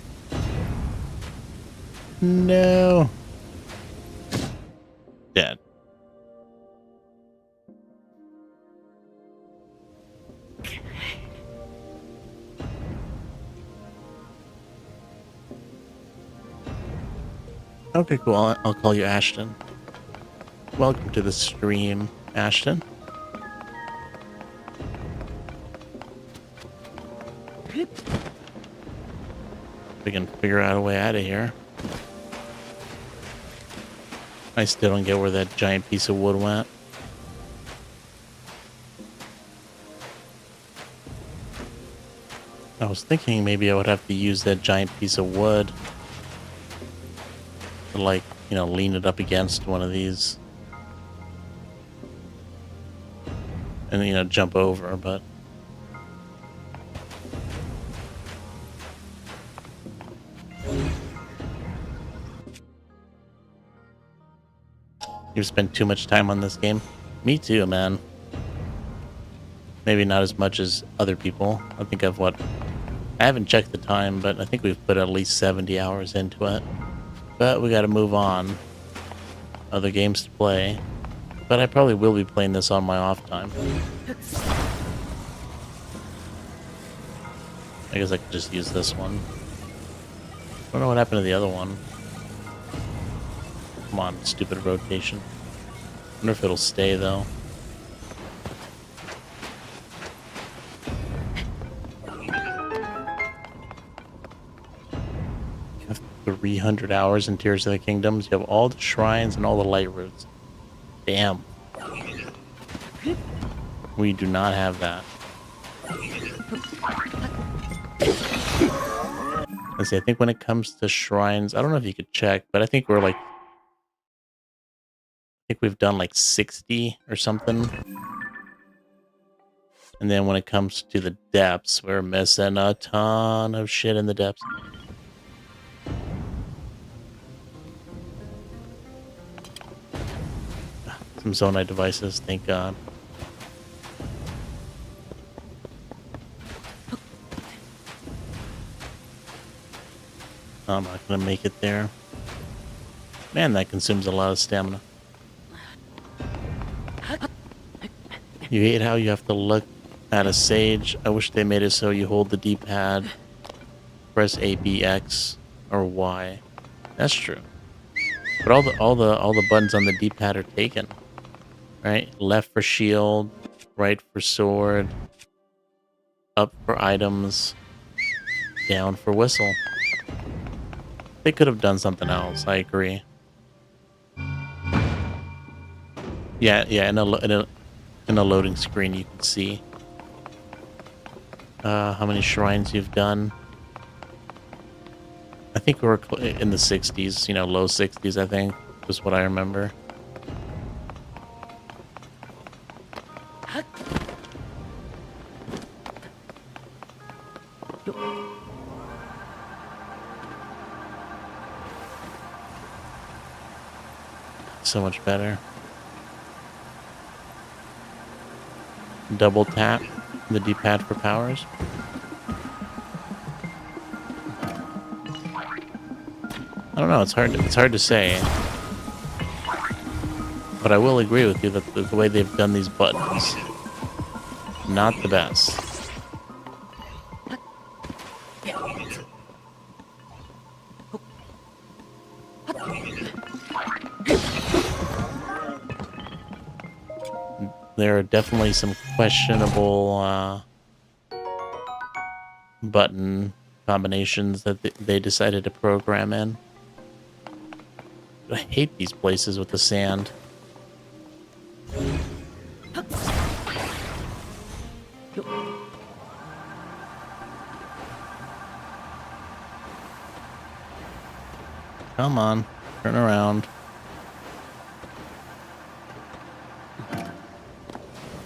No. Dead. Okay, cool. I'll call you Ashton. Welcome to the stream, Ashton. We can figure out a way out of here. I still don't get where that giant piece of wood went. I was thinking maybe I would have to use that giant piece of wood to, like, you know, lean it up against one of these and, you know, jump over, but you've spent too much time on this game. Me too, man. Maybe not as much as other people. I think I haven't checked the time, but I think we've put at least 70 hours into it. But we gotta move on. Other games to play. But I probably will be playing this on my off time. I guess I could just use this one. I don't know what happened to the other one. Come on, stupid rotation. I wonder if it'll stay, though. 300 hours in Tears of the Kingdoms. You have all the shrines and all the light roots. Damn. We do not have that. Let's see, I think when it comes to shrines, I don't know if you could check, but I think we're like, I think we've done like 60 or something. And then when it comes to the depths, we're missing a ton of shit in the depths. Some Zonite devices, thank God. I'm not gonna make it there. Man, that consumes a lot of stamina. You hate how you have to look at a sage. I wish they made it so you hold the D-pad, press A, B, X, or Y. That's true. But all the buttons on the D-pad are taken. Right? Left for shield, right for sword, up for items, down for whistle. They could have done something else, I agree. Yeah, in a loading screen you can see how many shrines you've done. I think we were in the 60s, you know, low 60s, I think, was what I remember. So much better. Double tap the D-pad for powers. I don't know, it's hard to say. But I will agree with you that the way they've done these buttons, not the best. There are definitely some questionable button combinations that they decided to program in. I hate these places with the sand. Come on, turn around.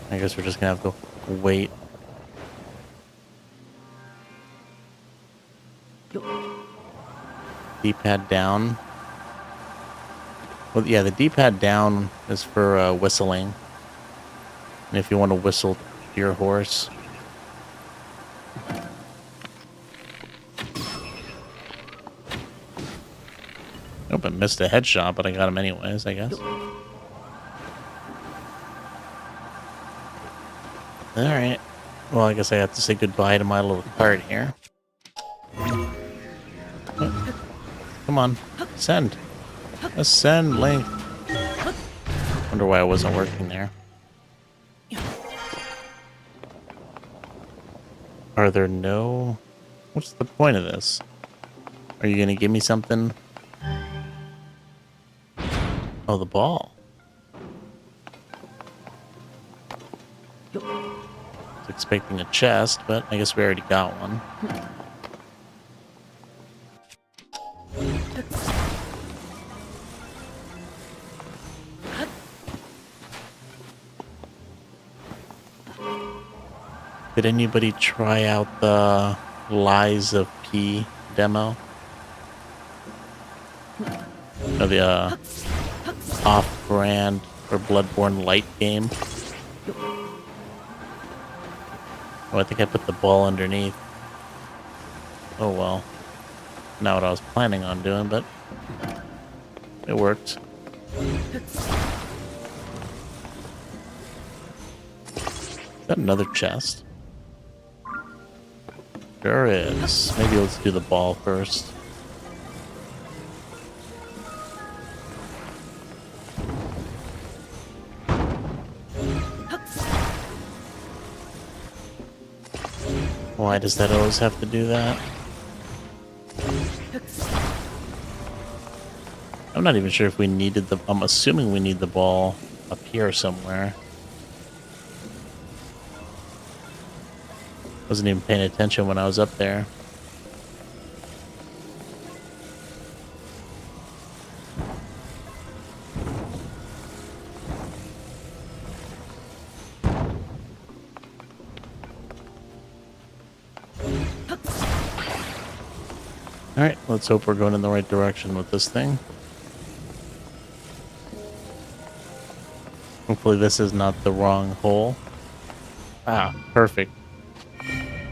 I guess we're just gonna have to wait. D-pad down. Well, yeah, the D-pad down is for whistling. And if you want to whistle to your horse. Nope, I missed a headshot, but I got him anyways, I guess. Alright. Well, I guess I have to say goodbye to my little cart here. Come on. Send. Ascend, Link. Wonder why I wasn't working there. Are there no... What's the point of this? Are you gonna give me something? Oh, the ball. I was expecting a chest, but I guess we already got one. Did anybody try out the Lies of P demo? Or the off-brand or Bloodborne Light game? Oh, I think I put the ball underneath. Oh well. Not what I was planning on doing, but it worked. Is that another chest? There is. Maybe let's do the ball first. Why does that always have to do that? I'm not even sure if we needed the... I'm assuming we need the ball up here somewhere. Wasn't even paying attention when I was up there. Alright, let's hope we're going in the right direction with this thing. Hopefully this is not the wrong hole. Ah, perfect.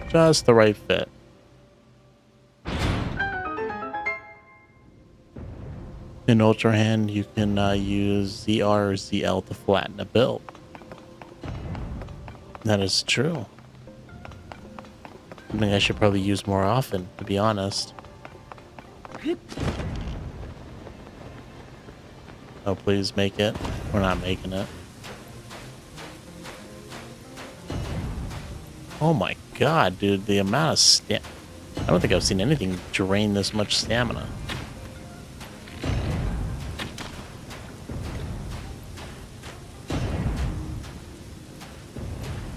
Just the right fit. In Ultra Hand, you can use ZR or ZL to flatten a build. That is true. Something I should probably use more often, to be honest. Oh, please make it. We're not making it. Oh my god, dude, the amount of stamina. I don't think I've seen anything drain this much stamina.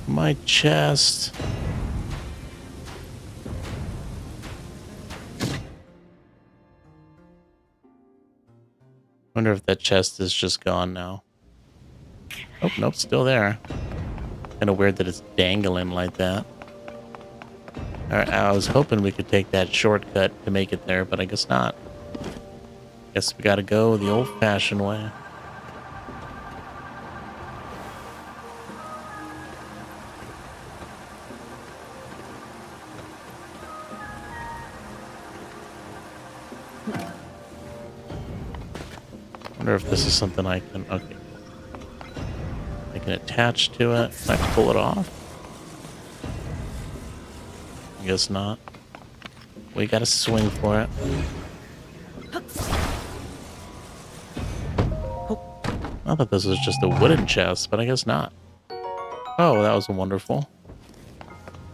My chest. Wonder if that chest is just gone now. Oh, nope, still there. Kind of weird that it's dangling like that. Alright, I was hoping we could take that shortcut to make it there, but I guess not. Guess we gotta go the old-fashioned way. Wonder if this is something I can... Okay. I can attach to it. Can I pull it off? I guess not. We gotta swing for it. I thought this was just a wooden chest, but I guess not. Oh, that was wonderful.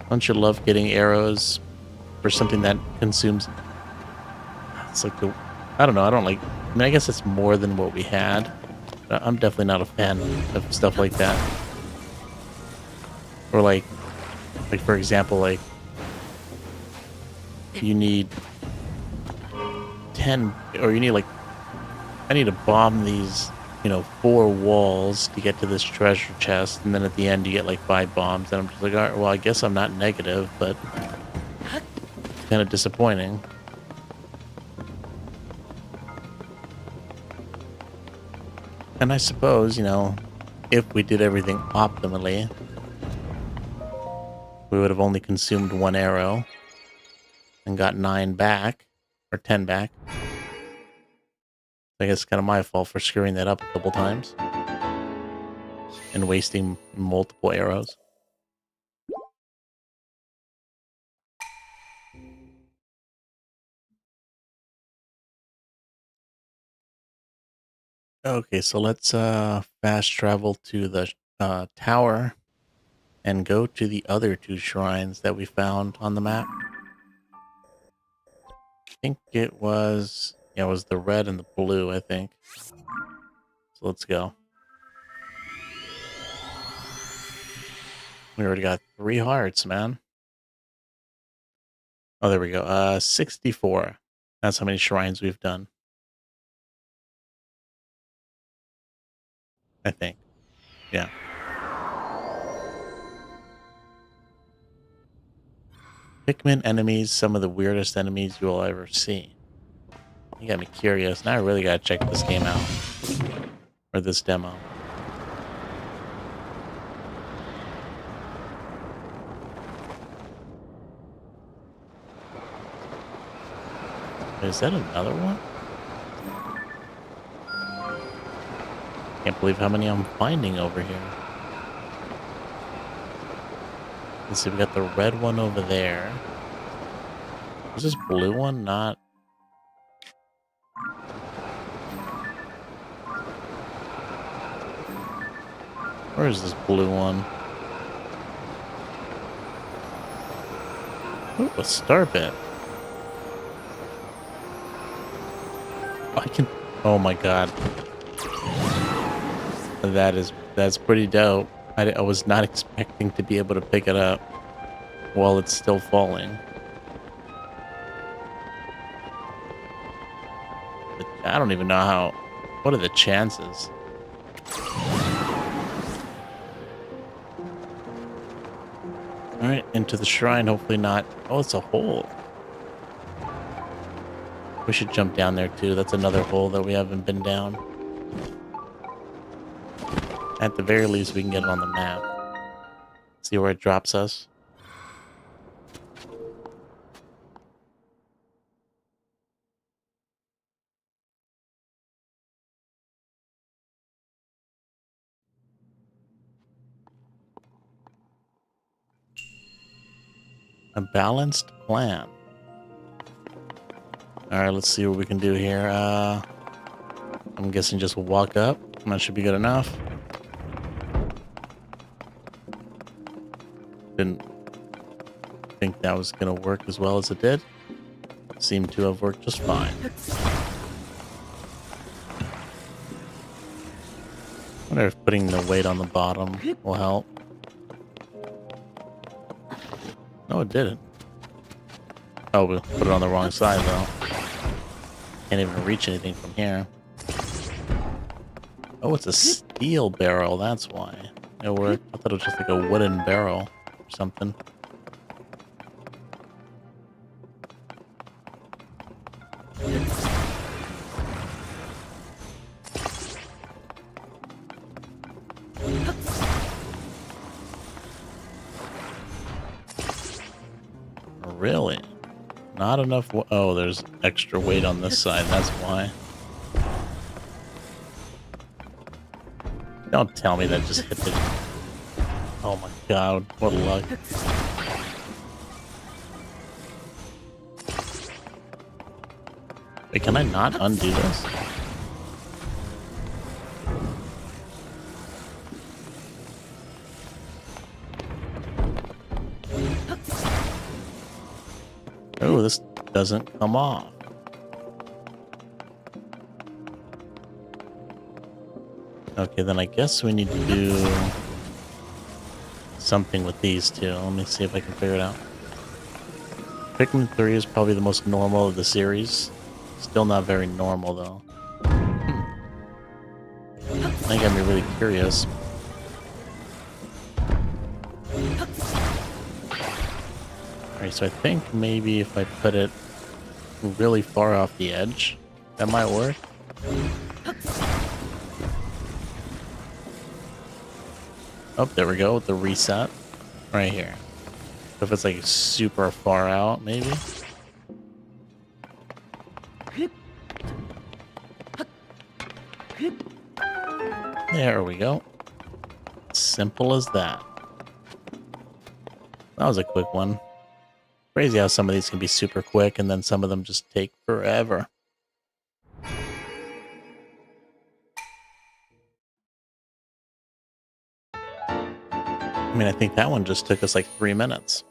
Don't you love getting arrows for something that consumes? It's like the, I don't know. I don't like. I mean, I guess it's more than what we had. But I'm definitely not a fan of stuff like that. Or like for example, like you need 10, or you need like, I need to bomb these, 4 walls to get to this treasure chest, and then at the end you get like 5 bombs, and I'm just like, all right, well, I guess I'm not negative, but it's kind of disappointing. And I suppose, if we did everything optimally, we would have only consumed 1 arrow and got 9 back, or 10 back. I guess it's kind of my fault for screwing that up a couple times and wasting multiple arrows. Okay, so let's fast travel to the tower and go to the other 2 shrines that we found on the map. I think it was, yeah, it was the red and the blue, I think. So let's go. We already got 3 hearts, man. Oh, there we go. 64. That's how many shrines we've done, I think. Yeah. Pikmin enemies, some of the weirdest enemies you'll ever see. You got me curious. Now I really gotta check this game out. Or this demo. Is that another one? Can't believe how many I'm finding over here. Let's see, we got the red one over there. Is this blue one not? Where is this blue one? Ooh, a star pit. I can. Oh my god. That's pretty dope. I was not expecting to be able to pick it up while it's still falling. But I don't even know how. What are the chances? Alright, into the shrine. Hopefully not. Oh, it's a hole. We should jump down there too. That's another hole that we haven't been down. At the very least, we can get it on the map. See where it drops us. A balanced plan. Alright, let's see what we can do here. I'm guessing just walk up. That should be good enough. Didn't think that was going to work as well as it did. Seemed to have worked just fine. I wonder if putting the weight on the bottom will help. No, it didn't. Oh, we put it on the wrong side, though. Can't even reach anything from here. Oh, it's a steel barrel, that's why. It worked. I thought it was just like a wooden barrel or something. Really? Not enough. Oh, there's extra weight on this side. That's why. Don't tell me that just hit the... Oh my god, what luck. Wait, can I not undo this? Oh, this doesn't come off. Okay, then I guess we need to do something with these two. Let me see if I can figure it out. Pikmin 3 is probably the most normal of the series. Still not very normal, though. That got me really curious. Alright, so I think maybe if I put it really far off the edge, that might work. Oh, there we go with the reset. Right here. So if it's like super far out, maybe. There we go. Simple as that. That was a quick one. Crazy how some of these can be super quick and then some of them just take forever. I mean, I think that one just took us like 3 minutes.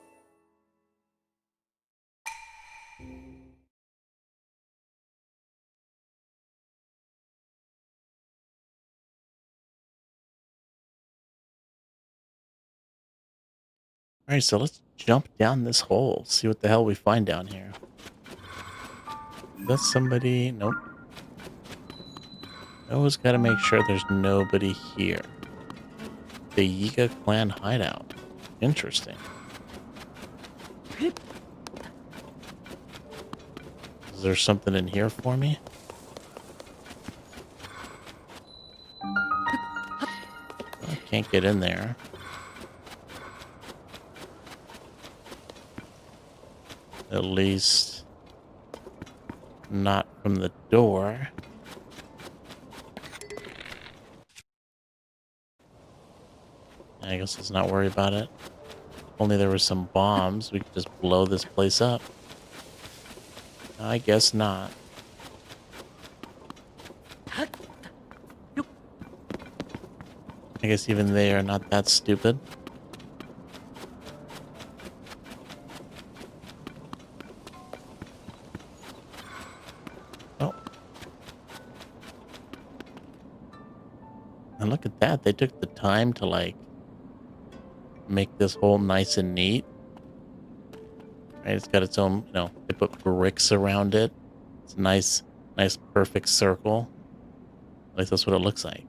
Alright, so let's jump down this hole. See what the hell we find down here. That's somebody. Nope. Always gotta make sure there's nobody here. The Yiga clan hideout. Interesting. Is there something in here for me? I can't get in there. At least not from the door. I guess let's not worry about it. Only there were some bombs. We could just blow this place up. I guess not. I guess even they are not that stupid. Oh. And look at that. They took the time to like make this hole nice and neat. Right, it's got its own, they put bricks around it. It's a nice, perfect circle. At least that's what it looks like.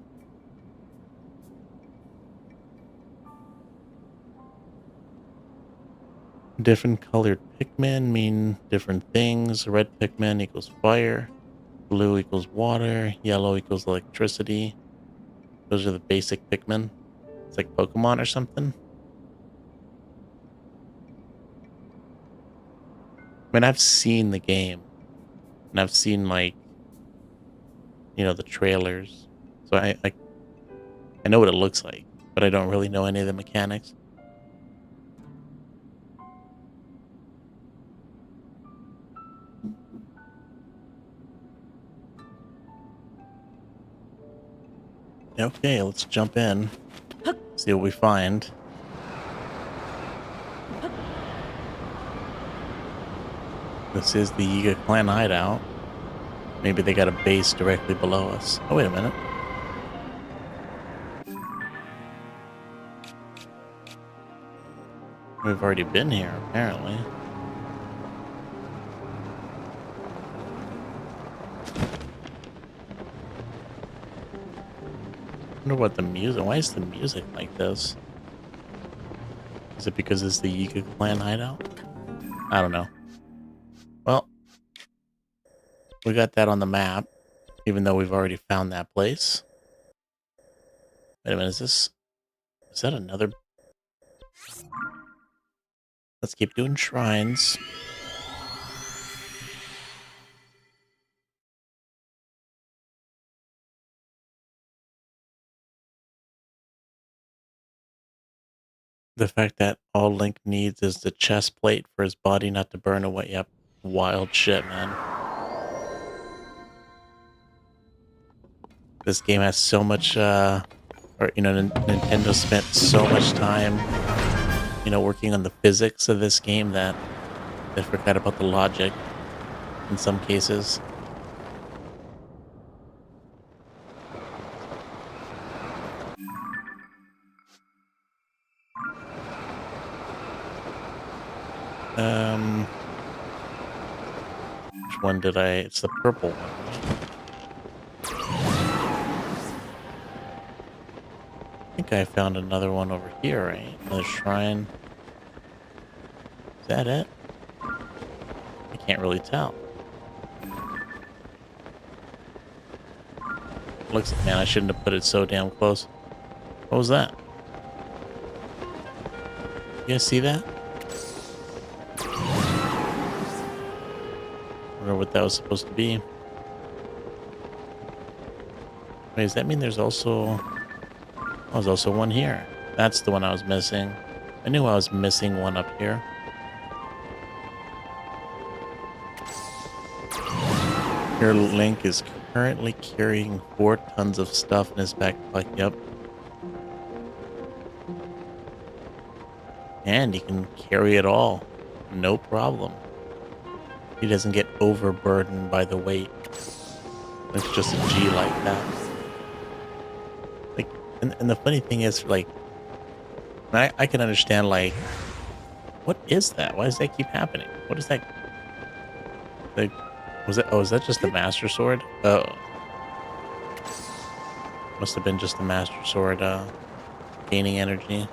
Different colored Pikmin mean different things. Red Pikmin equals fire. Blue equals water. Yellow equals electricity. Those are the basic Pikmin. It's like Pokemon or something. I mean, I've seen the game. And I've seen, the trailers. So I know what it looks like. But I don't really know any of the mechanics. Okay, let's jump in. See what we find. This is the Yiga clan hideout. Maybe they got a base directly below us. Oh, wait a minute. We've already been here, apparently. I wonder what the music. Why is the music like this? Is it because it's the Yiga clan hideout? I don't know. Well, we got that on the map, even though we've already found that place. Wait a minute, is that another? Let's keep doing shrines. The fact that all Link needs is the chest plate for his body not to burn away. Yep. Wild shit, man. This game has so much, or Nintendo spent so much time, working on the physics of this game that they forgot about the logic in some cases. Um, which one did I? It's the purple one, right? I think I found another one over here, right? Another shrine. Is that it? I can't really tell. Looks, man, I shouldn't have put it so damn close. What was that? You guys see that? I wonder what that was supposed to be. Wait, does that mean there's also... Oh, there's also one here. That's the one I was missing. I knew I was missing one up here. Here, Link is currently carrying 4 tons of stuff in his backpack. Yep. And he can carry it all. No problem. He doesn't get overburdened by the weight. It's just a G like that. Like, and the funny thing is, like, I can understand, like, what is that? Why does that keep happening? What is that? Like, is that just the Master Sword? Oh. Must have been just the Master Sword, gaining energy.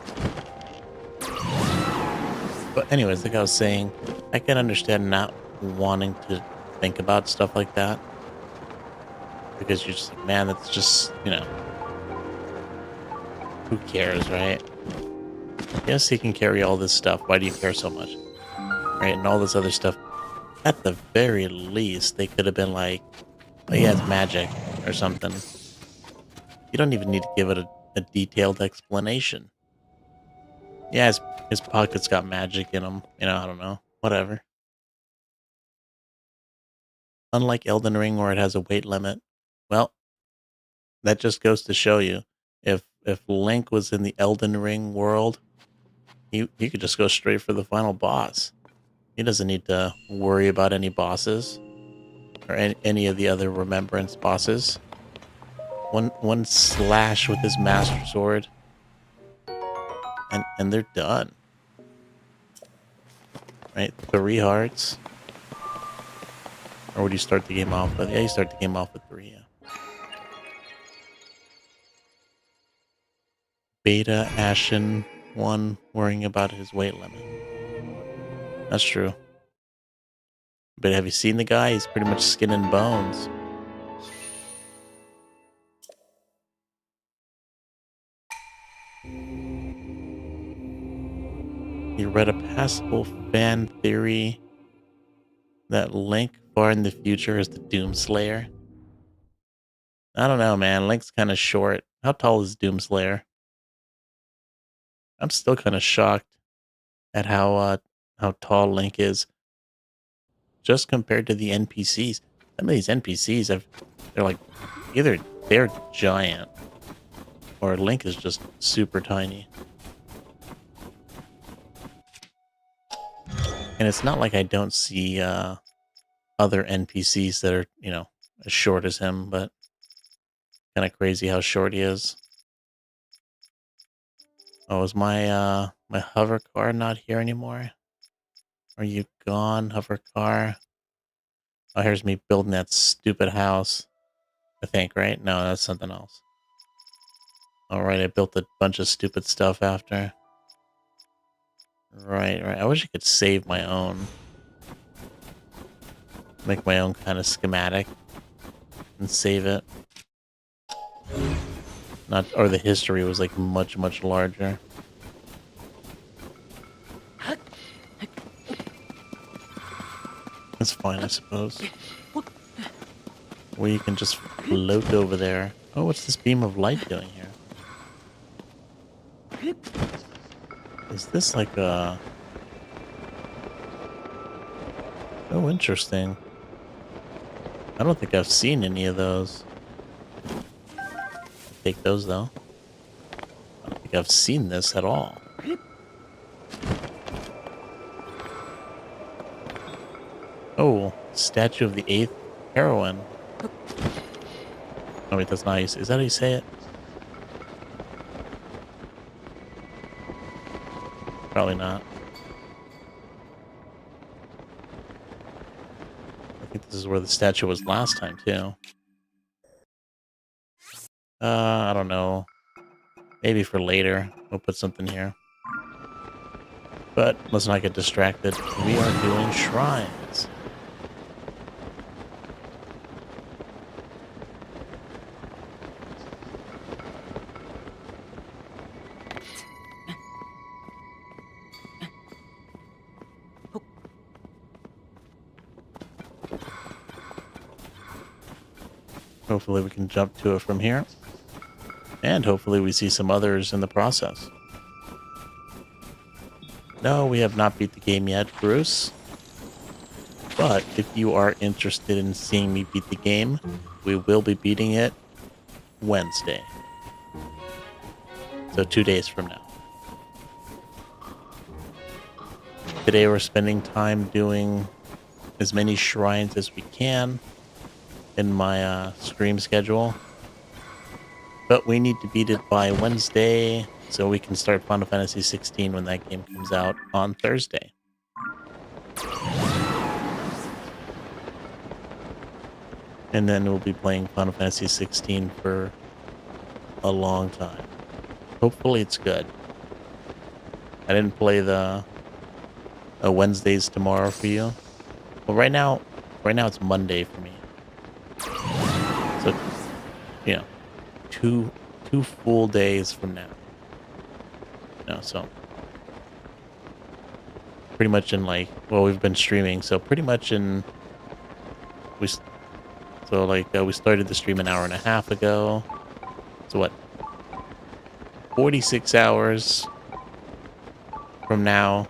But anyways, like I was saying, I can understand not wanting to think about stuff like that. Because you're just like, man, that's just, who cares, right? Yes, he can carry all this stuff. Why do you care so much? Right? And all this other stuff. At the very least, they could have been like, oh yeah, it's magic or something. You don't even need to give it a detailed explanation. Yeah, his pockets got magic in them. I don't know. Whatever. Unlike Elden Ring where it has a weight limit. Well, that just goes to show you. If Link was in the Elden Ring world, he could just go straight for the final boss. He doesn't need to worry about any bosses or any of the other Remembrance bosses. One slash with his Master Sword, and they're done. Right? 3 hearts. Or would you start the game off with? Yeah, you start the game off with 3. Yeah. Beta Ashen 1 worrying about his weight limit. That's true. But have you seen the guy? He's pretty much skin and bones. You read a passable fan theory that Link far in the future is the Doomslayer. I don't know, man. Link's kind of short. How tall is Doomslayer? I'm still kind of shocked at how tall Link is, just compared to the NPCs. Some of these NPCs they're like either they're giant or Link is just super tiny. And it's not like I don't see other NPCs that are, as short as him, but kind of crazy how short he is. Oh, is my hover car not here anymore? Are you gone, hover car? Oh, here's me building that stupid house. I think, right? No, that's something else. Alright, I built a bunch of stupid stuff after. Right. I wish I could save my own. Make my own kind of schematic. And save it. Or the history was like much, much larger. That's fine, I suppose. Or you can just float over there. Oh, what's this beam of light doing here? Is this like a... Oh, interesting. I don't think I've seen any of those. take those though. I don't think I've seen this at all. Oh, statue of the 8th heroine. Oh wait, that's nice. Is that how you say it? Probably not. I think this is where the statue was last time too. I don't know. Maybe for later, we'll put something here. But let's not get distracted. We are doing shrines. Hopefully we can jump to it from here. And hopefully we see some others in the process. No, we have not beat the game yet, Bruce. But if you are interested in seeing me beat the game, we will be beating it Wednesday. So 2 days from now. Today we're spending time doing as many shrines as we can in my stream schedule. But we need to beat it by Wednesday so we can start Final Fantasy 16 when that game comes out on Thursday. And then we'll be playing Final Fantasy 16 for a long time. Hopefully it's good. I didn't play the Wednesdays tomorrow for you. Well, right now it's Monday for me. So, you know, two full days from now. No, so pretty much in like, well, we've been streaming, so pretty much we started the stream an hour and a half ago. So what? 46 hours from now,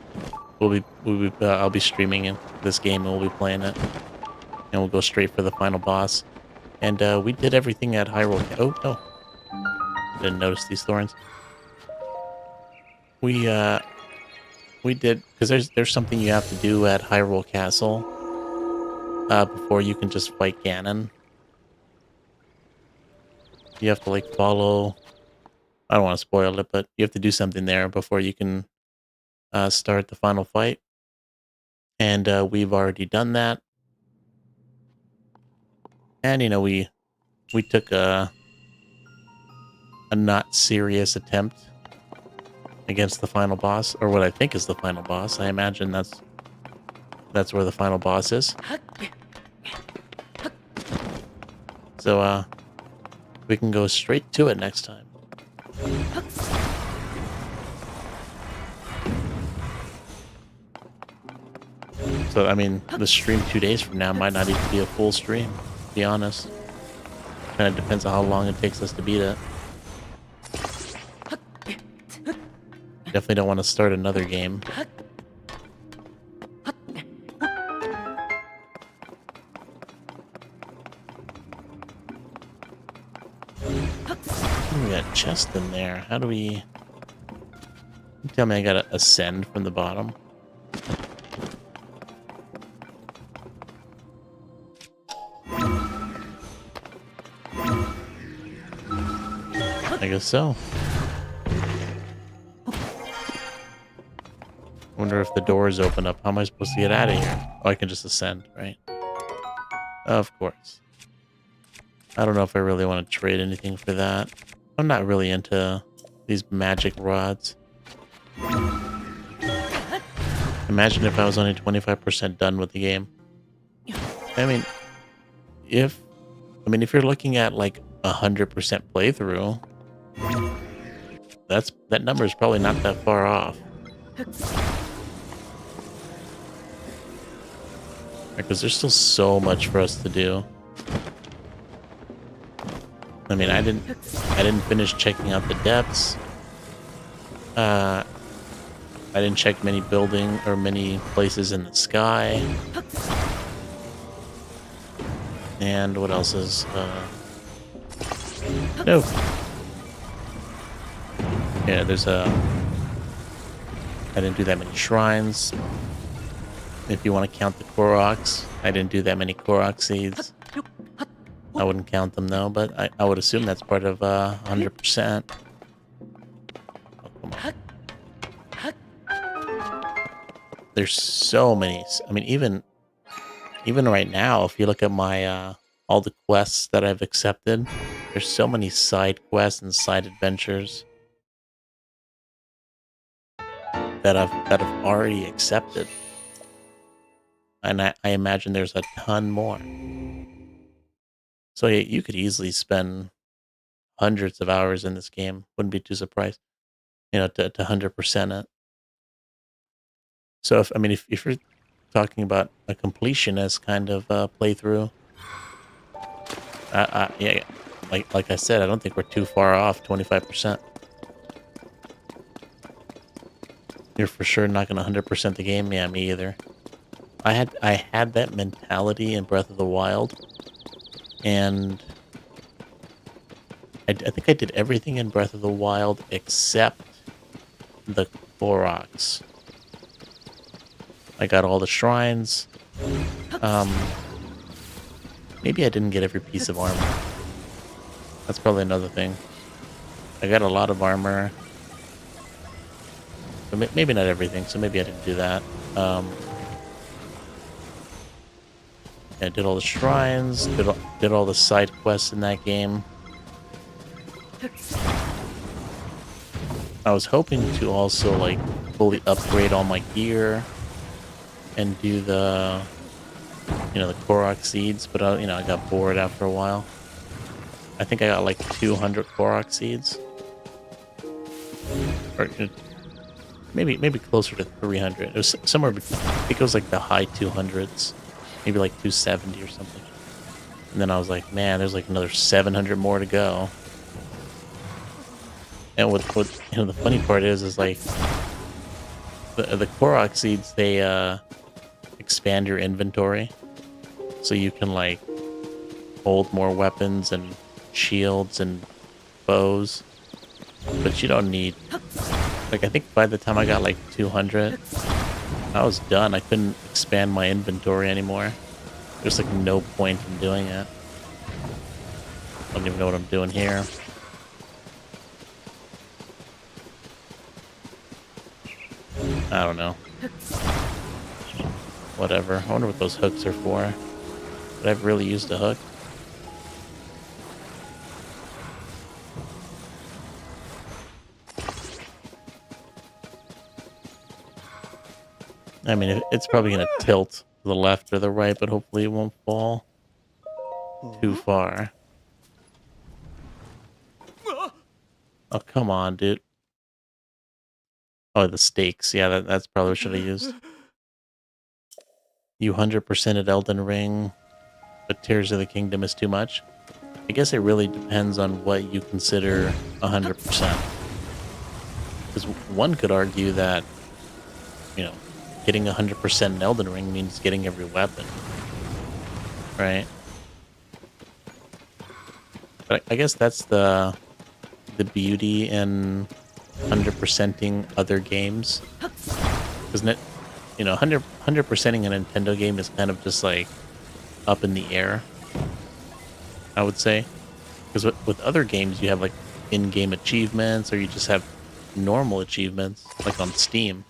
I'll be streaming this game and we'll be playing it, and we'll go straight for the final boss. And we did everything at Hyrule. Oh no, didn't notice these thorns. We did, because there's something you have to do at Hyrule Castle before you can just fight Ganon. You have to like follow. I don't want to spoil it, but you have to do something there before you can start the final fight. And we've already done that. And you know, we took a not serious attempt against the final boss, or what I think is the final boss. I imagine that's where the final boss is. So we can go straight to it next time. So I mean, the stream 2 days from now might not even be a full stream, to be honest. Kind of depends on how long it takes us to beat it. Definitely don't want to start another game. We got a chest in there. How do we... You tell me I gotta ascend from the bottom? I guess so. Wonder if the doors open up. How am I supposed to get out of here? Oh, I can just ascend, right? Of course. I don't know if I really want to trade anything for that. I'm not really into these magic rods. Imagine if I was only 25% done with the game. I mean, if you're looking at like 100% playthrough, that number is probably not that far off. Because there's still so much for us to do. I mean, I didn't finish checking out the depths. I didn't check many places in the sky. And what else is no. Yeah, there's a... I didn't do that many shrines. If you want to count the Koroks, I didn't do that many Korok seeds. I wouldn't count them though, but I would assume that's part of 100%. Oh, come on. There's so many. I mean, even right now, if you look at my all the quests that I've accepted, there's so many side quests and side adventures that I've already accepted, and I imagine there's a ton more. So yeah, you could easily spend hundreds of hours in this game. Wouldn't be too surprised, to 100% it. So if you're talking about a completionist kind of playthrough, yeah, like I said, I don't think we're too far off. 25%. You're for sure not going to 100% the game. Yeah, me either. I had that mentality in Breath of the Wild, and I think I did everything in Breath of the Wild except the Koroks. I got all the shrines. Um, Maybe I didn't get every piece of armor. That's probably another thing. I got a lot of armor, but maybe not everything. So maybe I didn't do that. I did all the shrines. Did all the side quests in that game. I was hoping to also like fully upgrade all my gear and do the Korok seeds, but I got bored after a while. I think I got like 200 Korok seeds, or maybe closer to 300. It was somewhere between, I think it was like the high 200s, maybe like 270 or something. And then I was like, man, there's like another 700 more to go. And what the funny part is like the Korok seeds, they expand your inventory, so you can like hold more weapons and shields and bows, but you don't need, like, I think by the time I got like 200, I was done. I couldn't expand my inventory anymore. There's like no point in doing it. I don't even know what I'm doing here. I don't know. Whatever. I wonder what those hooks are for. Would I have really used a hook? I mean, it's probably going to tilt to the left or the right, but hopefully it won't fall too far. Oh, come on, dude. Oh, the stakes. Yeah, that's probably what I should have used. You 100%ed Elden Ring, but Tears of the Kingdom is too much. I guess it really depends on what you consider 100%. Because one could argue that, getting 100% in Elden Ring means getting every weapon, right? But I guess that's the beauty in 100%ing other games, isn't it? 100%ing a Nintendo game is kind of just like up in the air, I would say. Because with other games, you have like in-game achievements, or you just have normal achievements, like on Steam.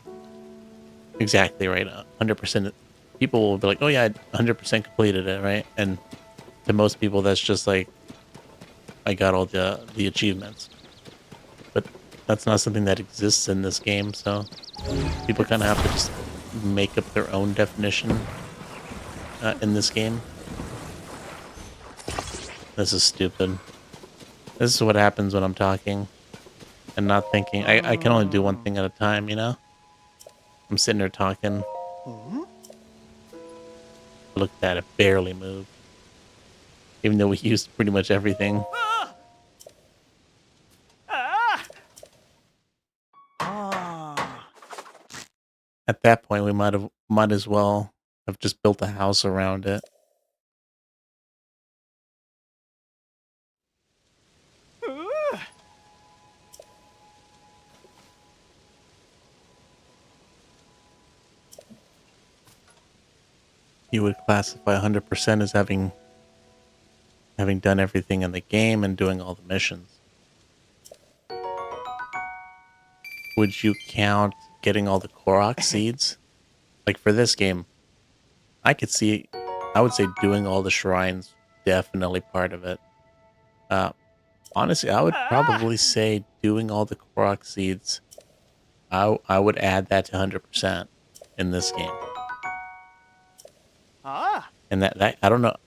Exactly right. 100%. People will be like, "Oh yeah, I 100% completed it," right? And to most people, that's just like, I got all the achievements. But that's not something that exists in this game, so people kind of have to just make up their own definition in this game. This is stupid. This is what happens when I'm talking and not thinking. I can only do one thing at a time, I'm sitting there talking. Look at that, it barely moved. Even though we used pretty much everything. At that point, we might as well have just built a house around it. you would classify 100% as having done everything in the game and doing all the missions. Would you count getting all the Korok seeds? Like for this game, I would say doing all the shrines definitely part of it. Uh, Honestly, I would probably say doing all the Korok seeds. I would add that to 100% in this game. And that I don't know.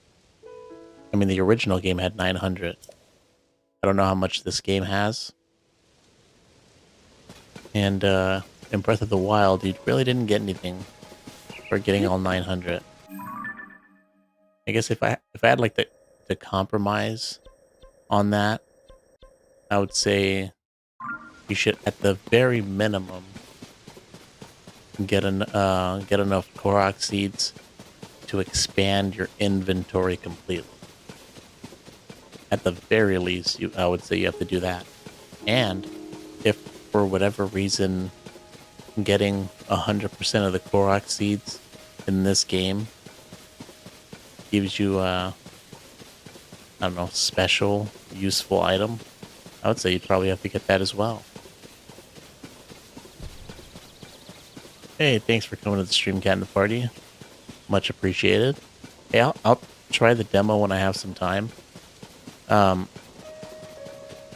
I mean, the original game had 900. I don't know how much this game has. And in Breath of the Wild, you really didn't get anything for getting all 900. I guess if I had like the compromise on that, I would say you should at the very minimum get enough Korok seeds to expand your inventory completely. At the very least, I would say you have to do that. And if for whatever reason getting 100% of the Korok seeds in this game gives you I don't know, special useful item, I would say you'd probably have to get that as well. Hey, thanks for coming to the stream, Cat and the Party. Much appreciated. Hey, I'll try the demo when I have some time. Yeah,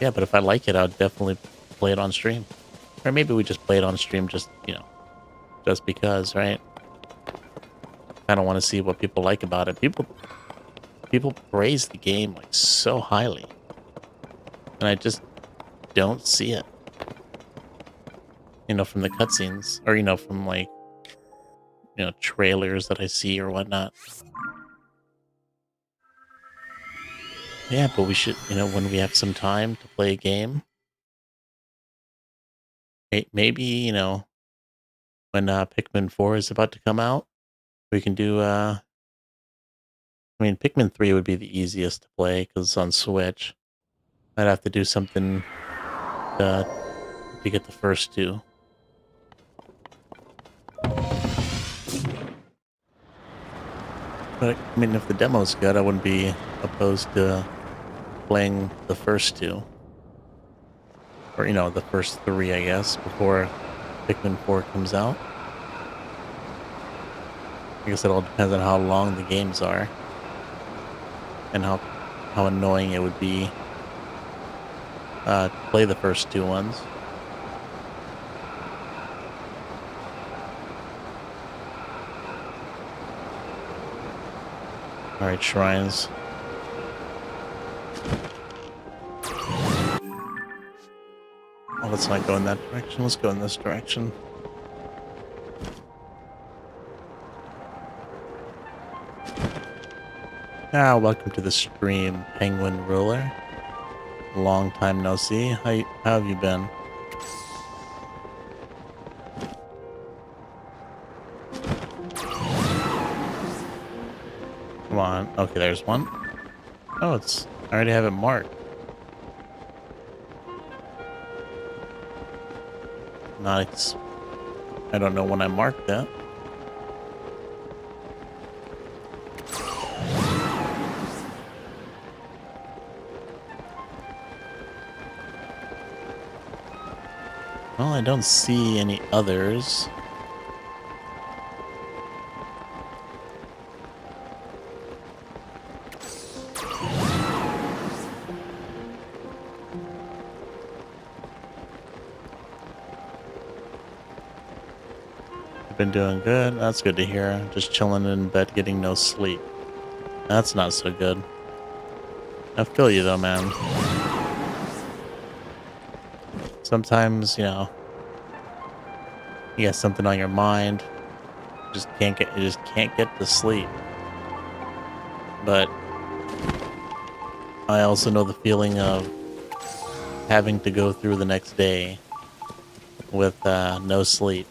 but if I like it, I'll definitely play it on stream. Or maybe we just play it on stream just, just because, right? I don't want to see what people like about it. People praise the game like so highly. And I just don't see it. From the cutscenes or from like trailers that I see or whatnot. Yeah, but we should, when we have some time to play a game, maybe, when Pikmin 4 is about to come out, we can do, I mean, Pikmin 3 would be the easiest to play because it's on Switch. I'd have to do something to get the first two. But, I mean, if the demo's good, I wouldn't be opposed to playing the first two. Or, the first three, I guess, before Pikmin 4 comes out. I guess it all depends on how long the games are. And how annoying it would be to play the first two ones. Alright, shrines. Oh, let's not go in that direction. Let's go in this direction. Welcome to the stream, Penguin Ruler. Long time no see. How have you been? Come on. Okay, there's one. Oh, I already have it marked. Nice. I don't know when I marked that. Well, I don't see any others. Been doing good. That's good to hear. Just chilling in bed, getting no sleep. That's not so good. I feel you though, man. Sometimes, you got something on your mind. You just can't get to sleep. But I also know the feeling of having to go through the next day with no sleep.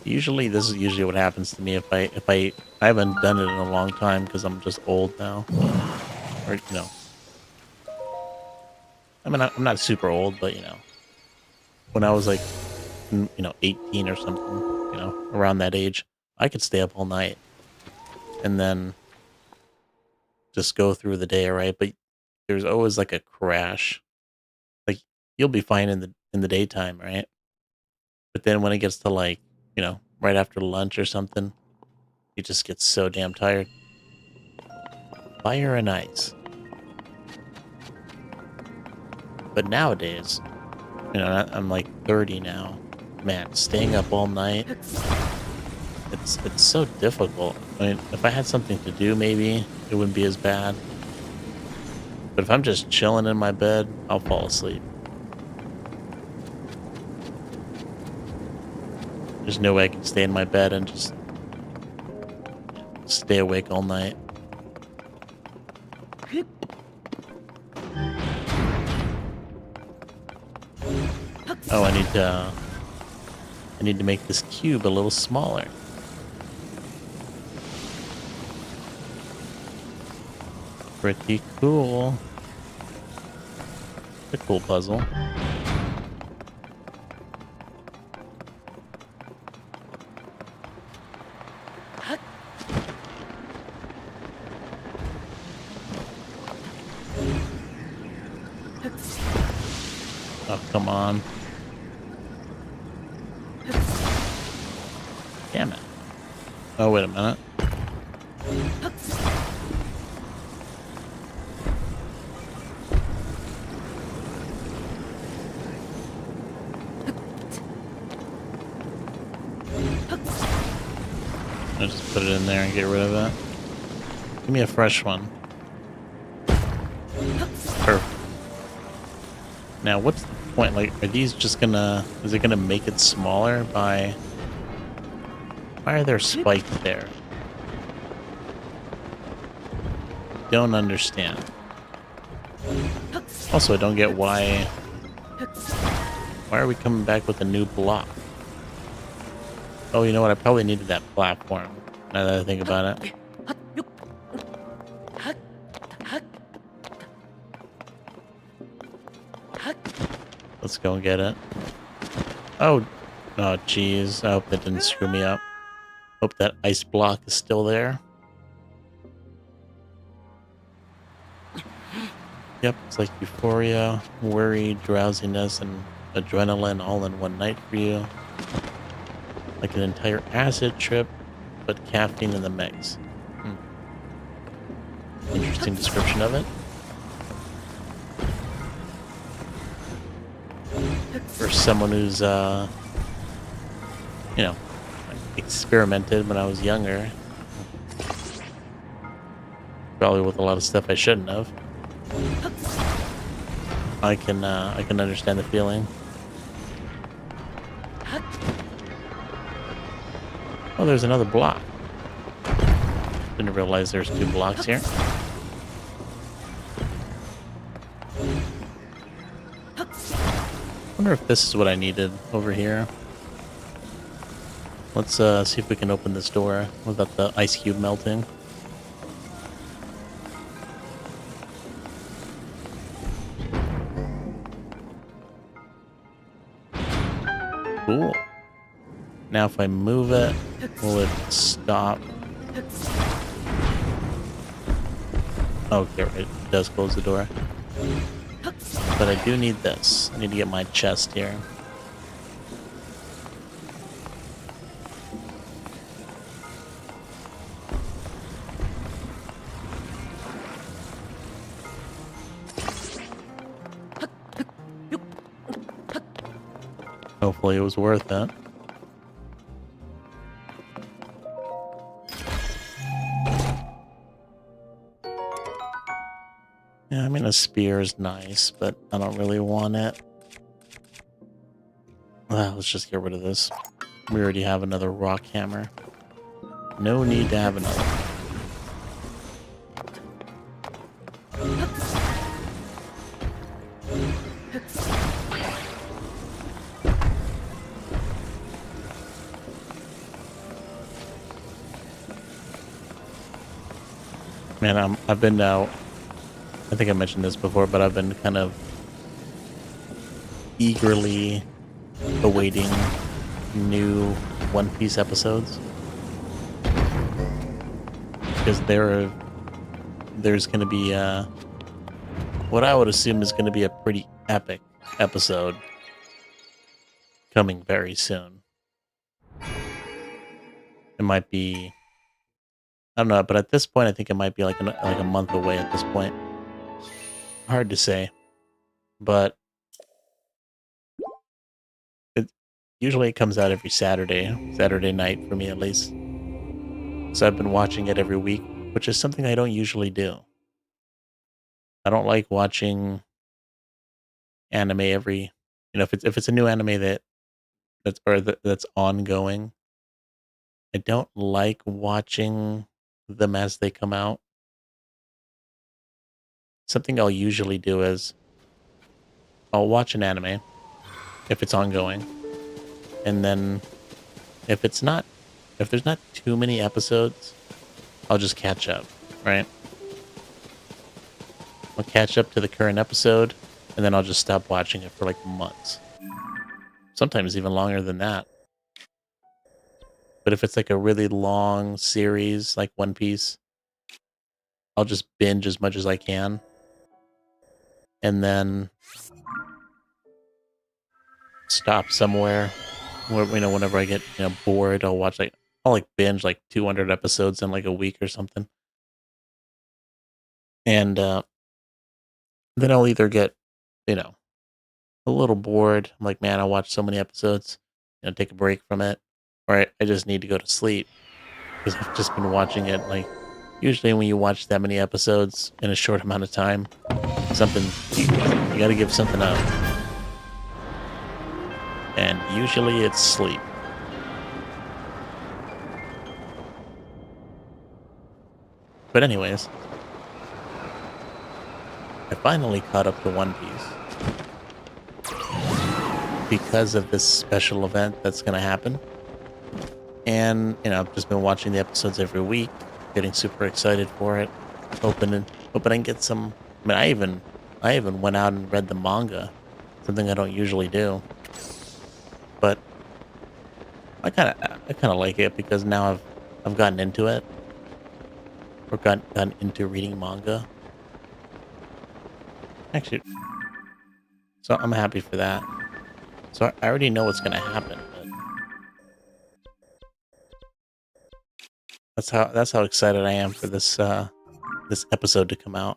This is usually what happens to me if I haven't done it in a long time because I'm just old now. Or, I mean, I'm not super old, but, when I was like, 18 or something, around that age, I could stay up all night and then just go through the day, right? But there's always like a crash. Like you'll be fine in the daytime, right? But then when it gets to like, right after lunch or something, you just get so damn tired. Fire and ice. But nowadays, I'm like 30 now. Man, staying up all night, it's so difficult. I mean, if I had something to do, maybe it wouldn't be as bad. But if I'm just chilling in my bed, I'll fall asleep. There's no way I can stay in my bed and just stay awake all night. Oh, I need to make this cube a little smaller. Pretty cool. It's a cool puzzle. Oh, come on. Damn it. Oh, wait a minute. I'll just put it in there and get rid of it. Give me a fresh one. Perfect. Now, what's the point? Like, are these just is it gonna make it smaller by... Why are there spikes there? Don't understand. Also, I don't get why are we coming back with a new block? Oh, you know what? I probably needed that platform, now that I think about it. Let's go and get it. Oh, jeez. I hope that didn't screw me up. Hope that ice block is still there. Yep, it's like euphoria, worry, drowsiness, and adrenaline all in one night for you. Like an entire acid trip, but caffeine in the mix. Interesting description of it. For someone who's, experimented when I was younger. Probably with a lot of stuff I shouldn't have. I can understand the feeling. Oh, there's another block. Didn't realize there's 2 blocks here. Wonder if this is what I needed over here. Let's see if we can open this door without the ice cube melting. Cool. Now if I move it, will it stop? Okay, right. It does close the door. But I do need this. I need to get my chest here. Hopefully it was worth it. Yeah, I mean, a spear is nice, but I don't really want it. Let's just get rid of this. We already have another rock hammer. No need to have another. Man, I've been I think I mentioned this before, but I've been kind of eagerly awaiting new One Piece episodes. because there's going to be what I would assume is going to be a pretty epic episode coming very soon. It might be, I don't know, but at this point, I think it might be like a month away at this point. Hard to say, but it usually it comes out every Saturday night for me at least. So I've been watching it every week, which is something I don't usually do. I don't like watching anime every, if it's a new anime that's ongoing. I don't like watching them as they come out. Something I'll usually do is I'll watch an anime if it's ongoing, and then if it's not, if there's not too many episodes, I'll just catch up, right? I'll catch up to the current episode, and then I'll just stop watching it for like months. Sometimes even longer than that. But if it's like a really long series, like One Piece, I'll just binge as much as I can. And then stop somewhere where, whenever I get, bored, I'll like binge like 200 episodes in like a week or something. And then I'll either get, you know, a little bored. I'm like, man, I watched so many episodes, take a break from it. Or I just need to go to sleep because I've just been watching it. Like, usually when you watch that many episodes in a short amount of time, something, you got to give something up. And usually it's sleep. But anyways, I finally caught up to One Piece because of this special event that's going to happen. And, I've just been watching the episodes every week, getting super excited for it, hoping I can get some. I mean, I even went out and read the manga, something I don't usually do. But I kind of like it because now I've gotten into it, or gotten into reading manga. Actually, so I'm happy for that. So I already know what's gonna happen. But that's how excited I am for this episode to come out.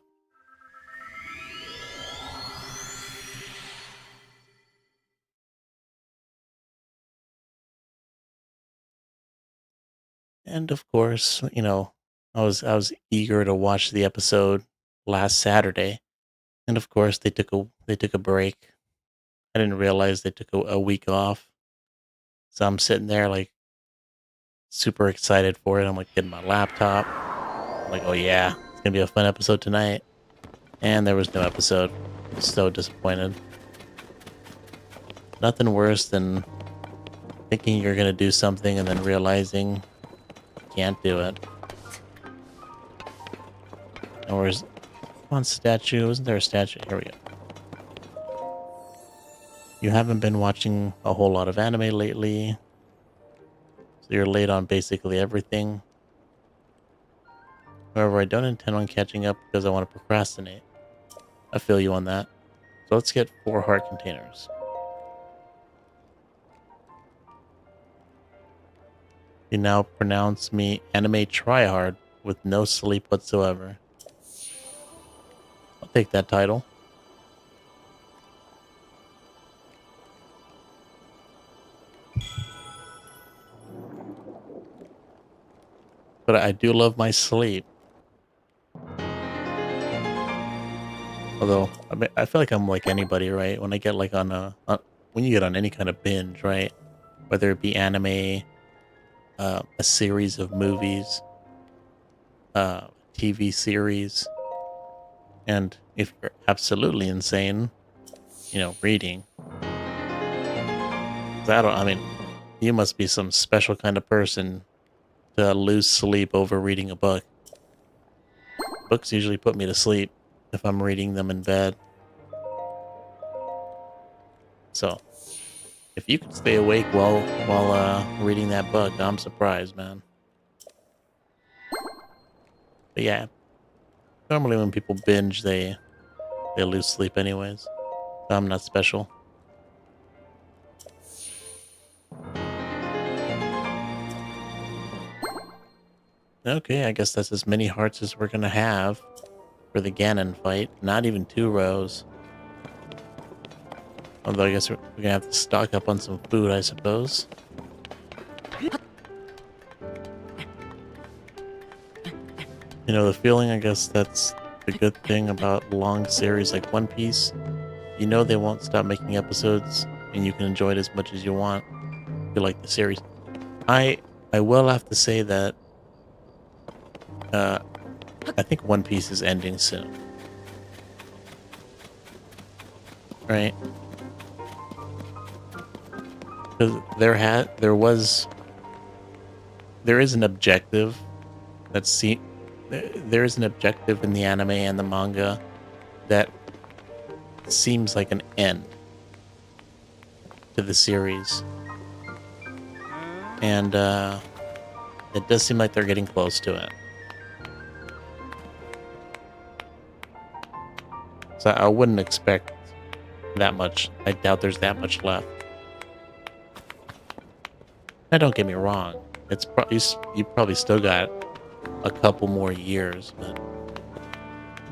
And of course, I was eager to watch the episode last Saturday. And of course, they took a break. I didn't realize they took a week off. So I'm sitting there like super excited for it. I'm like getting my laptop. I'm like, oh yeah, it's gonna be a fun episode tonight. And there was no episode. I was so disappointed. Nothing worse than thinking you're gonna do something and then realizing you can't do it. And where's come on statue? Isn't there a statue? Here we go. You haven't been watching a whole lot of anime lately, so you're late on basically everything. However, I don't intend on catching up because I want to procrastinate. I feel you on that. So let's get 4 heart containers. You now pronounce me anime tryhard with no sleep whatsoever. I'll take that title. But I do love my sleep. Although, I feel like I'm like anybody, right? When I get like when you get on any kind of binge, right? Whether it be anime, a series of movies, TV series, and if you're absolutely insane, reading. I mean, you must be some special kind of person to lose sleep over reading a book. Books usually put me to sleep if I'm reading them in bed. So, if you could stay awake while reading that book, I'm surprised, man. But yeah, normally when people binge, they lose sleep anyways. So I'm not special. Okay, I guess that's as many hearts as we're gonna have for the Ganon fight. Not even 2 rows. Although I guess we're gonna have to stock up on some food, I suppose. You know, the feeling, I guess that's the good thing about long series like One Piece. You know they won't stop making episodes, and you can enjoy it as much as you want if you like the series. I will have to say that I think One Piece is ending soon. Right? Because there is an objective there is an objective in the anime and the manga that seems like an end to the series. And it does seem like they're getting close to it. So I wouldn't expect that much. I doubt there's that much left. Now, don't get me wrong. It's you probably still got a couple more years, but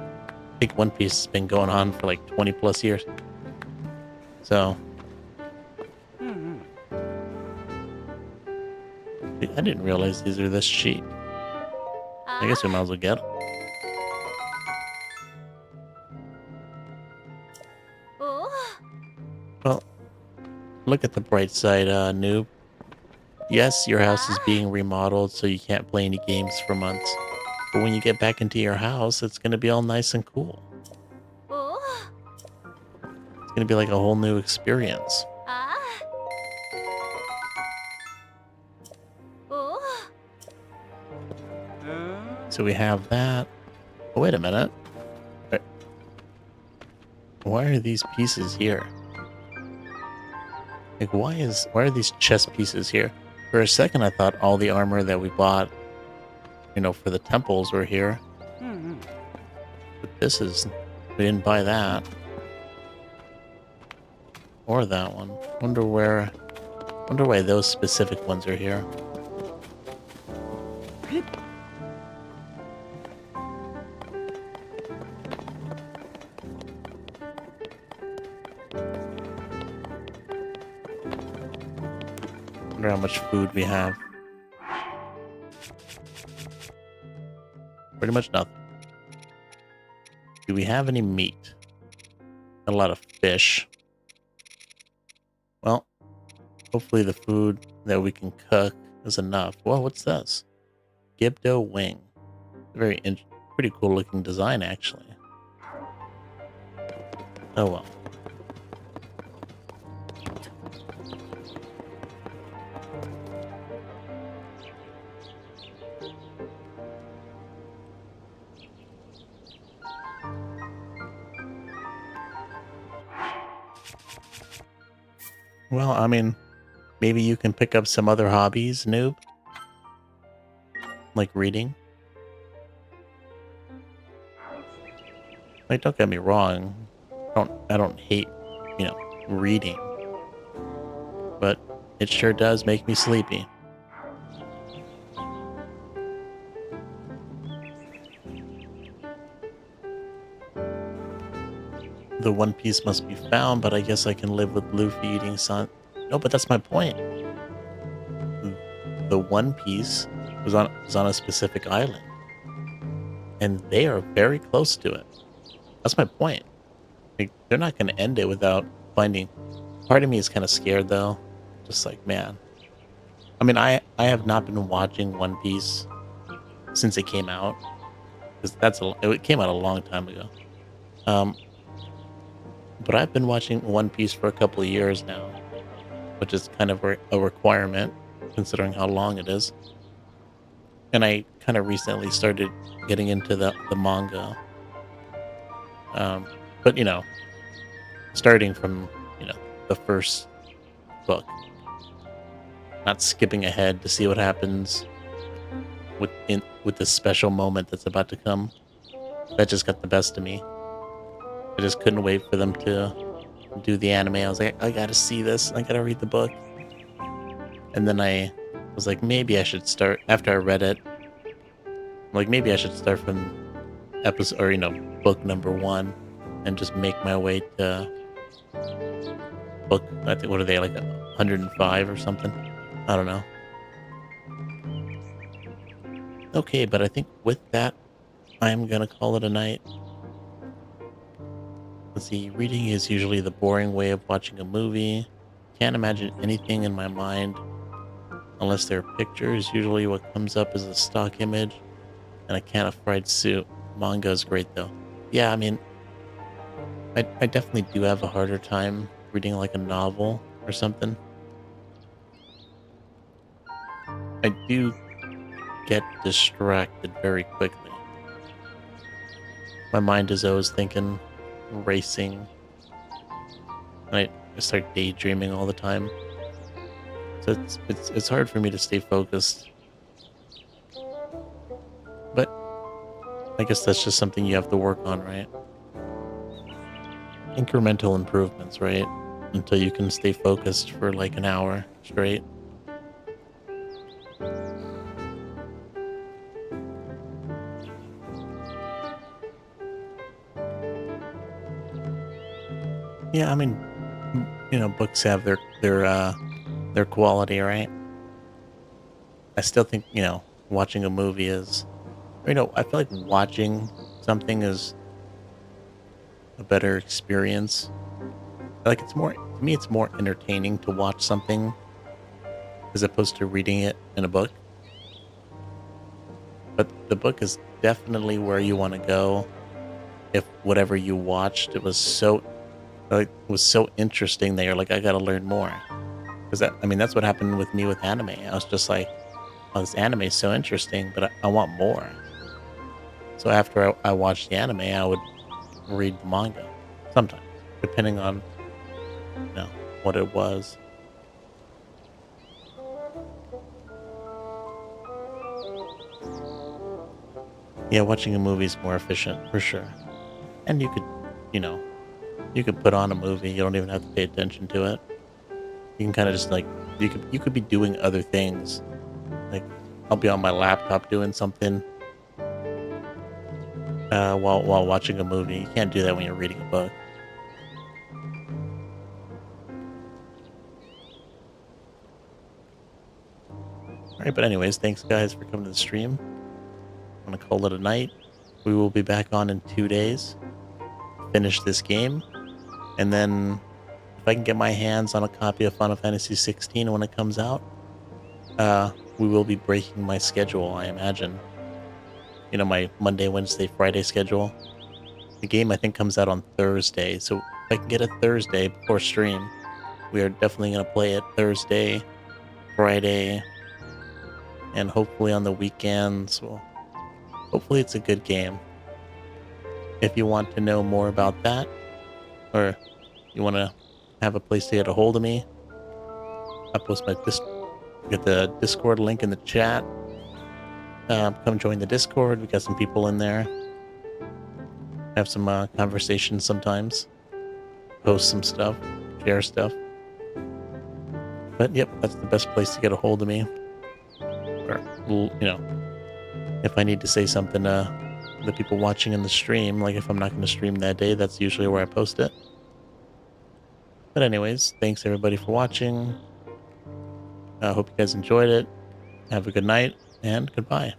I think One Piece has been going on for like 20 plus years. So I didn't realize these are this cheap. I guess we might as well get them. Well, look at the bright side, noob. Yes, your house is being remodeled, so you can't play any games for months. But when you get back into your house, it's going to be all nice and cool. It's going to be like a whole new experience. So we have that. Oh, wait a minute. Why are these pieces here? Like, why are these chest pieces here? For a second, I thought all the armor that we bought, you know, for the temples were here. But we didn't buy that. Or that one. Wonder why those specific ones are here. Wonder how much food we have. Pretty much nothing. Do we have any meat? A lot of fish. Well, hopefully the food that we can cook is enough. Well, what's this? Gibdo wing. Pretty cool looking design, actually. Oh well. Well, I mean, maybe you can pick up some other hobbies, noob? Like reading? Like, don't get me wrong. I don't hate, you know, reading. But it sure does make me sleepy. The One Piece must be found, but I guess I can live with Luffy eating sun. No, but that's my point. The One Piece was on a specific island, and they are very close to it. That's my point. Like, they're not going to end it without finding. Part of me is kind of scared, though. Just like, man. I mean, I have not been watching One Piece since it came out, because it came out a long time ago. But I've been watching One Piece for a couple of years now, which is kind of a requirement considering how long it is. And I kind of recently started getting into the manga. But, you know, starting from, you know, the first book. Not skipping ahead to see what happens with this special moment that's about to come. That just got the best of me. I just couldn't wait for them to do the anime. I was like, I gotta see this. I gotta read the book. And then I was like, maybe I should start after I read it. Like maybe I should start from episode or book number 1 and just make my way to book. I think what are they like 105 or something? I don't know. Okay, but I think with that, I'm gonna call it a night. Let's see. Reading is usually the boring way of watching a movie. Can't imagine anything in my mind unless there are pictures. Usually, what comes up is a stock image and a can of fried soup. Manga is great though. Yeah, I mean, I definitely do have a harder time reading like a novel or something. I do get distracted very quickly. My mind is always thinking, racing, and I start daydreaming all the time. So it's hard for me to stay focused. But I guess that's just something you have to work on, right? Incremental improvements, right? Until you can stay focused for like an hour straight. Yeah, I mean, books have their quality, right? I still think, watching a movie is, I feel like watching something is a better experience. Like it's more, to me, it's more entertaining to watch something as opposed to reading it in a book. But the book is definitely where you want to go if whatever you watched, it was so interesting that you're like, I got to learn more. Because that's what happened with me with anime. I was just like, oh, this anime is so interesting, but I want more. So after I watched the anime, I would read the manga sometimes, depending on what it was. Yeah, watching a movie is more efficient for sure. And you know, you could put on a movie. You don't even have to pay attention to it. You can kind of just like you could be doing other things. Like I'll be on my laptop doing something while watching a movie. You can't do that when you're reading a book. All right, but anyways, thanks guys for coming to the stream. I'm gonna call it a night. We will be back on in 2 days. Finish this game, and then if I can get my hands on a copy of Final Fantasy 16 when it comes out, we will be breaking my schedule, I imagine. My Monday, Wednesday, Friday schedule. The game I think comes out on Thursday, so if I can get it Thursday before stream, we are definitely gonna play it Thursday, Friday, and hopefully on the weekends. Well, hopefully it's a good game. If you want to know more about that, or you want to have a place to get a hold of me, I post get the Discord link in the chat. Come join the Discord. We got some people in there. Have some conversations sometimes. Post some stuff, share stuff. But yep, that's the best place to get a hold of me. Or if I need to say something to the people watching in the stream, like if I'm not going to stream that day, that's usually where I post it. But anyways, thanks everybody for watching. I hope you guys enjoyed it. Have a good night and goodbye.